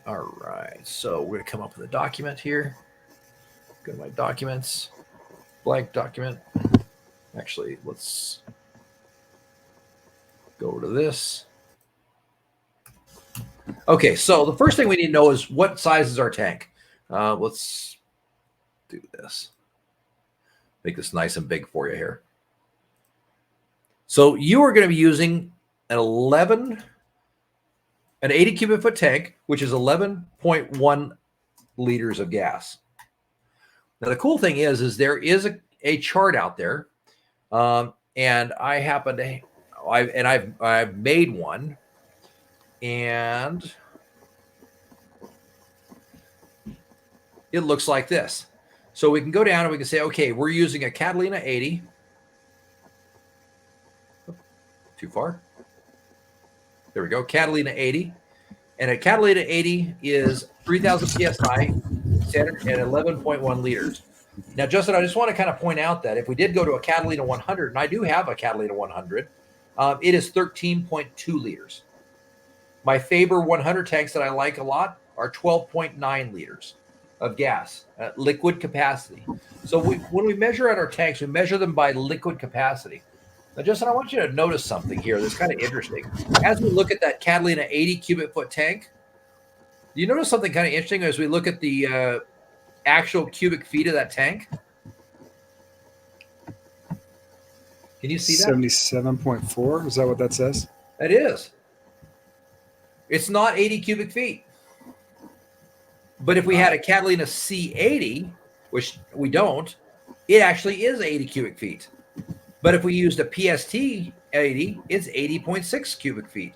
[SPEAKER 1] right. So we're going to come up with a document here. Go to my documents. Blank document. Actually, let's go to this. Okay, so the first thing we need to know is what size is our tank. Let's do this. Make this nice and big for you here. So you are going to be using an 80 cubic foot tank, which is 11.1 liters of gas. Now, the cool thing is there is a chart out there, and I happen to, I've made one, and it looks like this. So we can go down and we can say, okay, we're using a Catalina 80. Too far. There we go. Catalina 80. And a Catalina 80 is 3,000 PSI, standard, and 11.1 liters. Now, Justin, I just want to kind of point out that if we did go to a Catalina 100, and I do have a Catalina 100, it is 13.2 liters. My Faber 100 tanks that I like a lot are 12.9 liters of gas, liquid capacity. So when we measure out our tanks, we measure them by liquid capacity. Now, Justin, I want you to notice something here that's kind of interesting. As we look at that Catalina 80 cubic foot tank, do you notice something kind of interesting as we look at the actual cubic feet of that tank? Can you see that?
[SPEAKER 2] 77.4. Is that what that says?
[SPEAKER 1] It is. It's not 80 cubic feet. But if we had a Catalina C80, which we don't, it actually is 80 cubic feet. But if we used a PST 80, it's 80.6 cubic feet.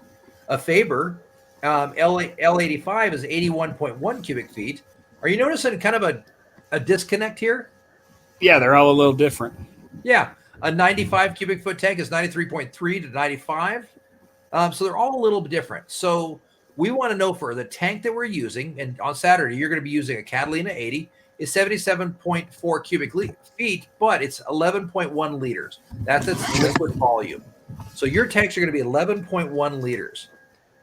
[SPEAKER 1] A Faber L85 is 81.1 cubic feet. Are you noticing kind of a disconnect here?
[SPEAKER 2] Yeah, they're all a little different.
[SPEAKER 1] Yeah. A 95 cubic foot tank is 93.3 to 95. So they're all a little bit different. So we want to know for the tank that we're using, and on Saturday, you're going to be using a Catalina 80, is 77.4 cubic feet, but it's 11.1 liters. That's its liquid volume. So your tanks are going to be 11.1 liters.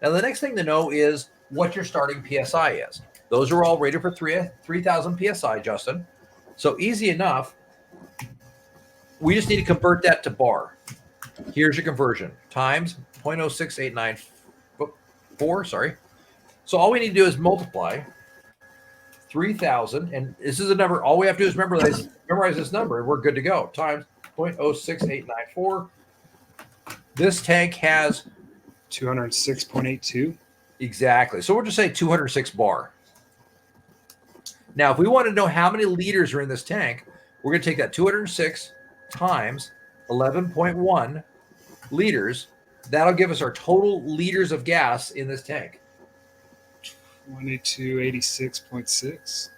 [SPEAKER 1] Now, the next thing to know is what your starting PSI is. Those are all rated for 3,000 PSI, Justin. So easy enough. We just need to convert that to bar. Here's your conversion. Times 0.06894, sorry. So all we need to do is multiply 3,000, and this is a number. All we have to do is memorize this number, and we're good to go. Times 0.06894. This tank has
[SPEAKER 2] 206.82.
[SPEAKER 1] Exactly. So we'll just say 206 bar. Now, if we want to know how many liters are in this tank, we're going to take that 206 times 11.1 liters. That'll give us our total liters of gas in this tank.
[SPEAKER 2] 2286.6.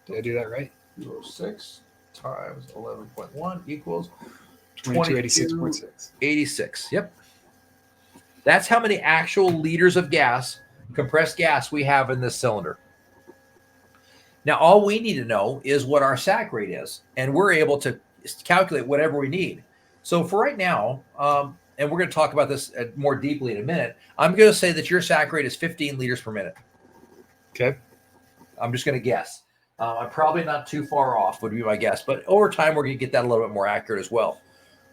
[SPEAKER 2] Did I do that right?
[SPEAKER 1] 206 times 11.1 equals
[SPEAKER 2] 2286.6.
[SPEAKER 1] 86. Yep. That's how many actual liters of gas, compressed gas, we have in this cylinder. Now, all we need to know is what our SAC rate is, and we're able to calculate whatever we need. So for right now, and we're going to talk about this more deeply in a minute, I'm going to say that your SAC rate is 15 liters per minute.
[SPEAKER 2] Okay.
[SPEAKER 1] I'm just going to guess. I'm probably not too far off, would be my guess. But over time, we're going to get that a little bit more accurate as well.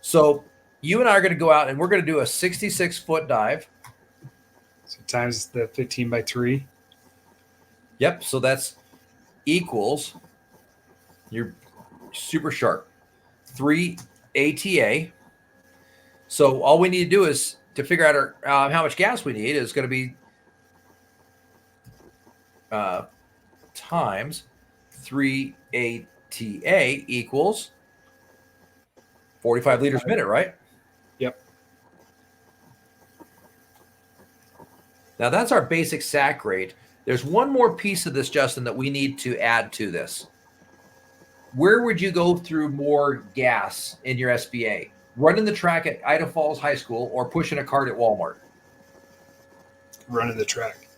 [SPEAKER 1] So you and I are going to go out, and we're going to do a 66-foot dive.
[SPEAKER 2] So times the 15 by 3.
[SPEAKER 1] Yep. So that's equals, you're super sharp, 3 ATA. So all we need to do is to figure out how much gas we need is going to be times 3 ATA equals 45 liters a minute, right?
[SPEAKER 2] Yep.
[SPEAKER 1] Now that's our basic SAC rate. There's one more piece of this, Justin, that we need to add to this. Where would you go through more gas in your SBA? Running the track at Idaho Falls High School or pushing a cart at Walmart?
[SPEAKER 2] Running the track.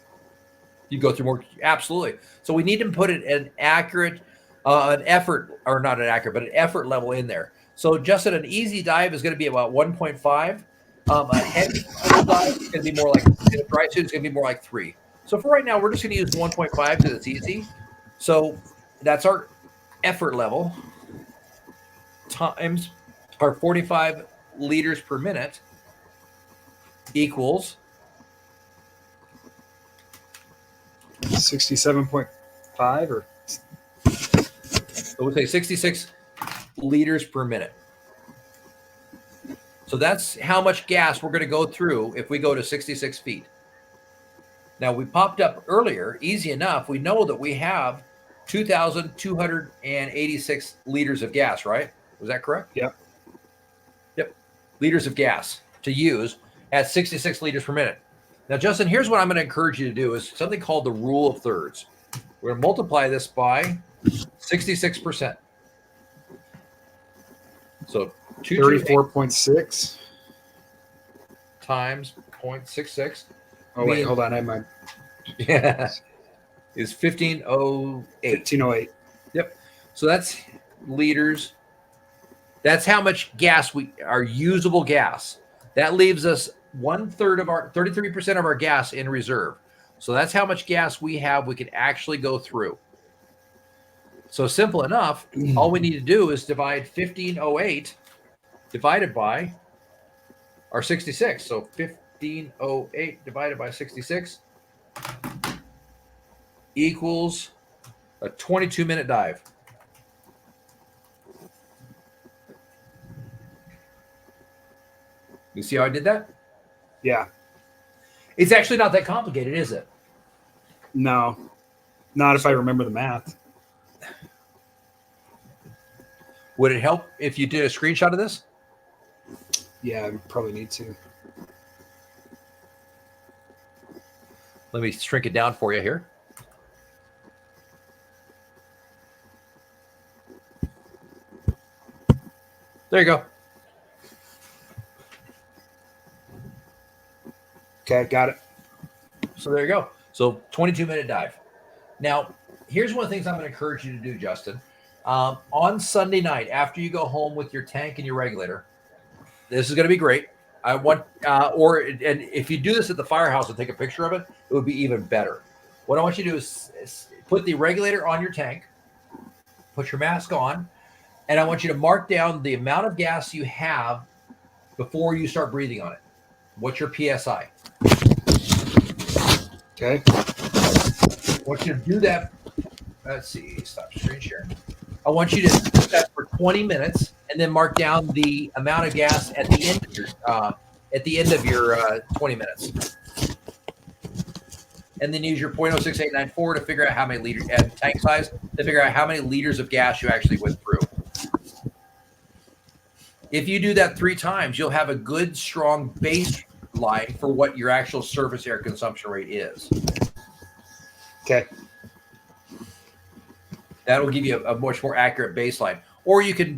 [SPEAKER 1] You go through more, absolutely. So we need to put an accurate, an effort, or not an accurate, but an effort level in there. So Justin, an easy dive is going to be about 1.5. A heavy dive is going to be more like, in a dry suit, it's going to be more like 3. So for right now, we're just going to use 1.5 because it's easy. So that's our effort level times our 45 liters per minute equals
[SPEAKER 2] 67.5 or
[SPEAKER 1] so we'll say 66 liters per minute. So that's how much gas we're going to go through if we go to 66 feet. Now we popped up earlier, easy enough. We know that we have 2,286 liters of gas, right? Was that correct?
[SPEAKER 2] Yep.
[SPEAKER 1] Yep. Liters of gas to use at 66 liters per minute. Now, Justin, here's what I'm going to encourage you to do is something called the rule of thirds. We're going to multiply this by 66%. So
[SPEAKER 2] 34.6
[SPEAKER 1] times 0.66.
[SPEAKER 2] Oh, wait, hold on. I might.
[SPEAKER 1] Yeah. Is 1508.
[SPEAKER 2] 1508.
[SPEAKER 1] Yep. So that's liters. That's how much gas our usable gas. That leaves us 1/3 of our 33% of our gas in reserve. So that's how much gas we have we can actually go through. So simple enough. All we need to do is divide 1508 divided by our 66. So 1508 divided by 66 equals a 22-minute dive. You see how I did that?
[SPEAKER 2] Yeah.
[SPEAKER 1] It's actually not that complicated, is it?
[SPEAKER 2] No, not if I remember the math.
[SPEAKER 1] Would it help if you did a screenshot of this?
[SPEAKER 2] Yeah, I probably need to.
[SPEAKER 1] Let me shrink it down for you here. There you go.
[SPEAKER 2] Okay, got it.
[SPEAKER 1] So there you go. So 22-minute dive. Now, here's one of the things I'm going to encourage you to do, Justin. On Sunday night, after you go home with your tank and your regulator, this is going to be great. And if you do this at the firehouse and take a picture of it, it would be even better. What I want you to do is put the regulator on your tank, put your mask on, and I want you to mark down the amount of gas you have before you start breathing on it. What's your PSI?
[SPEAKER 2] Okay.
[SPEAKER 1] I want you to do that. Let's see. Stop screen sharing. I want you to do that for 20 minutes and then mark down the amount of gas at the end of your 20 minutes. And then use your 0.06894 to figure out how many liters and tank size to figure out how many liters of gas you actually went through. If you do that 3 times, you'll have a good, strong baseline for what your actual surface air consumption rate is.
[SPEAKER 2] Okay.
[SPEAKER 1] That'll give you a much more accurate baseline. Or you can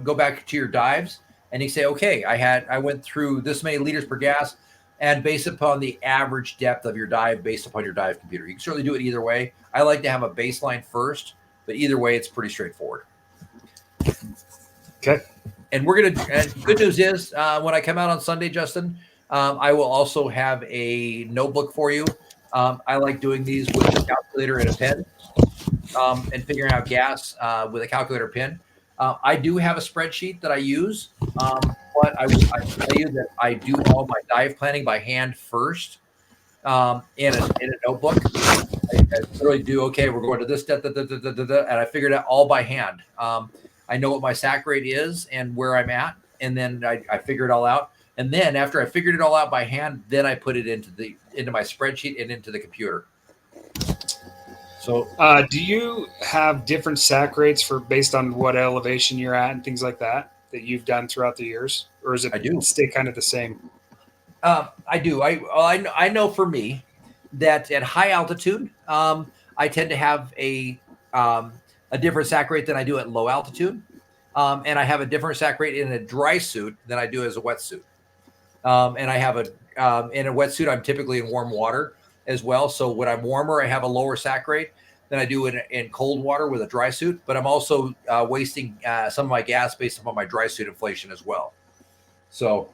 [SPEAKER 1] go back to your dives and you say, okay, I went through this many liters per gas, and based upon the average depth of your dive, based upon your dive computer. You can certainly do it either way. I like to have a baseline first, but either way, it's pretty straightforward.
[SPEAKER 2] Okay.
[SPEAKER 1] And good news is when I come out on Sunday, Justin, I will also have a notebook for you. I like doing these with a calculator and a pen and figuring out gas with a calculator pen. I do have a spreadsheet that I use, but I tell you that I do all my dive planning by hand first in a notebook. I literally do, okay, we're going to this, and I figured it out all by hand. I know what my sack rate is and where I'm at, and then I figure it all out. And then after I figured it all out by hand, then I put it into my spreadsheet and into the computer. So,
[SPEAKER 2] do you have different sack rates based on what elevation you're at and things like that you've done throughout the years, or is it
[SPEAKER 1] I do
[SPEAKER 2] stay kind of the same?
[SPEAKER 1] I do. I know for me that at high altitude, I tend to have a different sack rate than I do at low altitude, and I have a different sack rate in a dry suit than I do as a wetsuit. And I have in a wetsuit, I'm typically in warm water as well. So when I'm warmer, I have a lower sack rate than I do in cold water with a dry suit. But I'm also wasting some of my gas based upon my dry suit inflation as well. So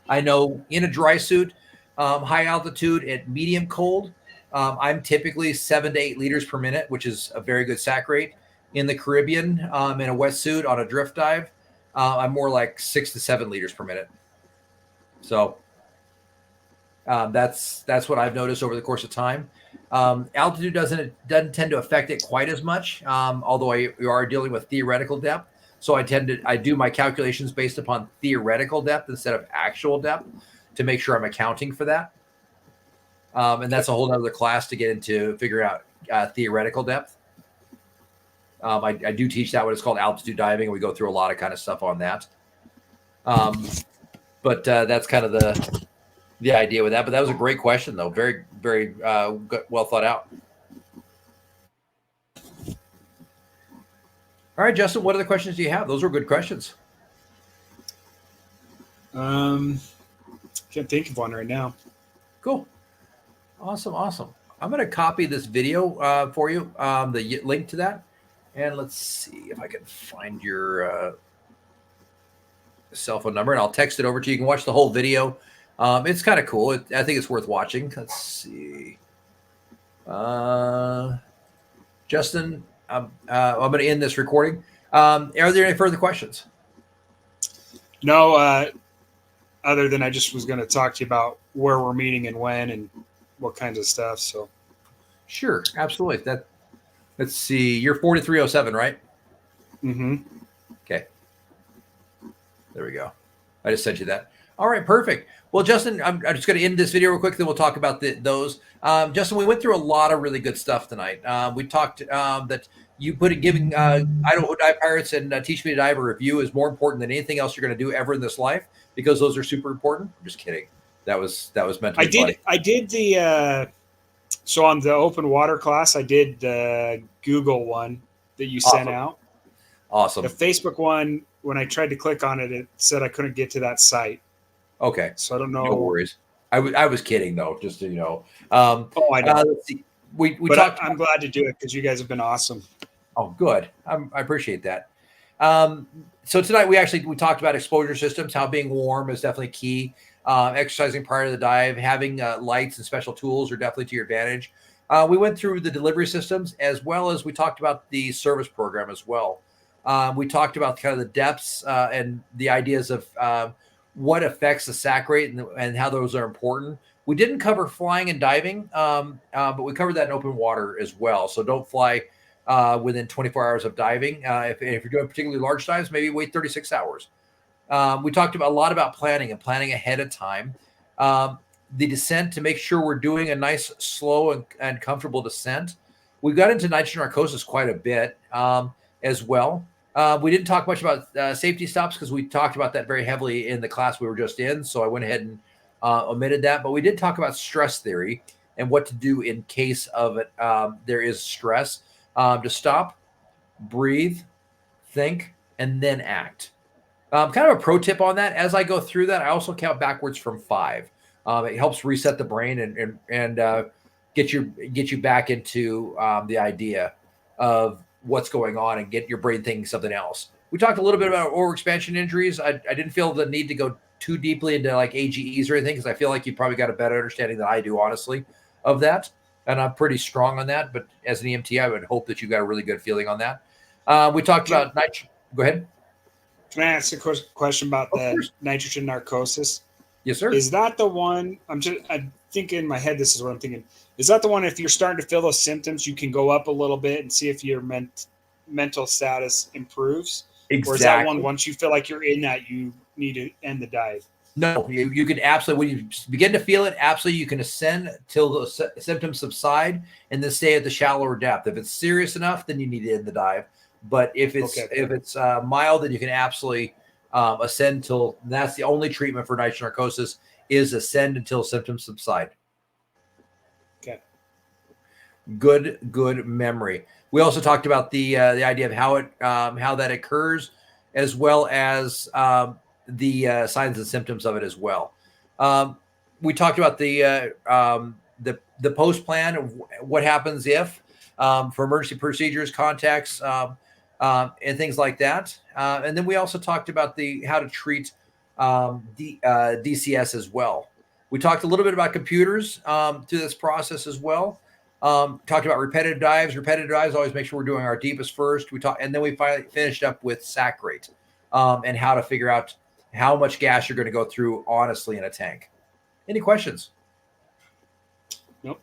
[SPEAKER 1] I know in a dry suit, high altitude at medium cold, I'm typically 7 to 8 liters per minute, which is a very good sack rate. In the Caribbean, in a wetsuit on a drift dive, I'm more like 6 to 7 liters per minute. So that's what I've noticed over the course of time. Altitude doesn't tend to affect it quite as much, although you are dealing with theoretical depth. So I do my calculations based upon theoretical depth instead of actual depth to make sure I'm accounting for that. And that's a whole other class to get into figure out theoretical depth. I do teach that one. It's called altitude diving, and we go through a lot of kind of stuff on that. But that's kind of the idea with that. But that was a great question, though. Very, very well thought out. All right, Justin, what other questions do you have? Those were good questions.
[SPEAKER 2] Can't think of one right now.
[SPEAKER 1] Cool. Awesome. I'm going to copy this video for you, the link to that. And let's see if I can find your cell phone number, and I'll text it over to you. You can watch the whole video. It's kind of cool. I think it's worth watching. Let's see. Justin, I'm going to end this recording. Are there any further questions?
[SPEAKER 2] No, other than I just was going to talk to you about where we're meeting and when and what kinds of stuff. So,
[SPEAKER 1] sure, absolutely. Let's see. You're 4307, right?
[SPEAKER 2] Mm-hmm.
[SPEAKER 1] Okay. There we go. I just sent you that. All right, perfect. Well, Justin, I'm just going to end this video real quick, then we'll talk about those. Justin, we went through a lot of really good stuff tonight. We talked that you put it giving Idaho Dive Pirates and TeachMeToDive a review is more important than anything else you're going to do ever in this life because those are super important. I'm just kidding. That was meant to be funny.
[SPEAKER 2] I did the so on the open water class, I did the Google one that you sent out.
[SPEAKER 1] Awesome.
[SPEAKER 2] The Facebook one, when I tried to click on it, it said I couldn't get to that site.
[SPEAKER 1] Okay.
[SPEAKER 2] So I don't know.
[SPEAKER 1] No worries. I was kidding though, just so you know.
[SPEAKER 2] I know.
[SPEAKER 1] Let's see. We
[SPEAKER 2] but
[SPEAKER 1] talked.
[SPEAKER 2] I'm glad to do it because you guys have been awesome.
[SPEAKER 1] Oh, good. I appreciate that. So tonight we talked about exposure systems, how being warm is definitely key. Exercising prior to the dive, having lights and special tools are definitely to your advantage. We went through the delivery systems as well as we talked about the service program as well. We talked about kind of the depths and the ideas of what affects the SAC rate and how those are important. We didn't cover flying and diving, but we covered that in open water as well. So don't fly within 24 hours of diving. If you're doing particularly large dives, maybe wait 36 hours. We talked a lot about planning ahead of time. The descent to make sure we're doing a nice, slow and comfortable descent. We got into nitrogen narcosis quite a bit as well. We didn't talk much about safety stops because we talked about that very heavily in the class we were just in. So I went ahead and omitted that. But we did talk about stress theory and what to do in case of it. There is stress. To stop, breathe, think, and then act. Kind of a pro tip on that. As I go through that, I also count backwards from 5. It helps reset the brain and get you back into the idea of what's going on and get your brain thinking something else. We talked a little bit about overexpansion injuries. I didn't feel the need to go too deeply into like AGEs or anything because I feel like you probably got a better understanding than I do, honestly, of that. And I'm pretty strong on that. But as an EMT, I would hope that you got a really good feeling on that. We talked about nitrogen. Go ahead.
[SPEAKER 2] Can I ask a question about the nitrogen narcosis?
[SPEAKER 1] Yes, sir.
[SPEAKER 2] Is that the one? I'm thinking in my head. This is what I'm thinking. Is that the one? If you're starting to feel those symptoms, you can go up a little bit and see if your mental status improves.
[SPEAKER 1] Exactly.
[SPEAKER 2] Or is that one once you feel like you're in that, you need to end the dive?
[SPEAKER 1] No, you can absolutely, when you begin to feel it, absolutely you can ascend till the symptoms subside and then stay at the shallower depth. If it's serious enough, then you need to end the dive. But if it's mild, then you can absolutely ascend till. That's the only treatment for nitrogen narcosis is ascend until symptoms subside.
[SPEAKER 2] Okay.
[SPEAKER 1] Good memory. We also talked about the idea of how that occurs, as well as the signs and symptoms of it as well. We talked about the post plan of what happens if for emergency procedures, contacts, and things like that. And then we also talked about how to treat DCS as well. We talked a little bit about computers through this process as well. Talked about repetitive dives. Repetitive dives, always make sure we're doing our deepest first. And then we finally finished up with SAC rate and how to figure out how much gas you're going to go through honestly in a tank. Any questions?
[SPEAKER 2] Nope.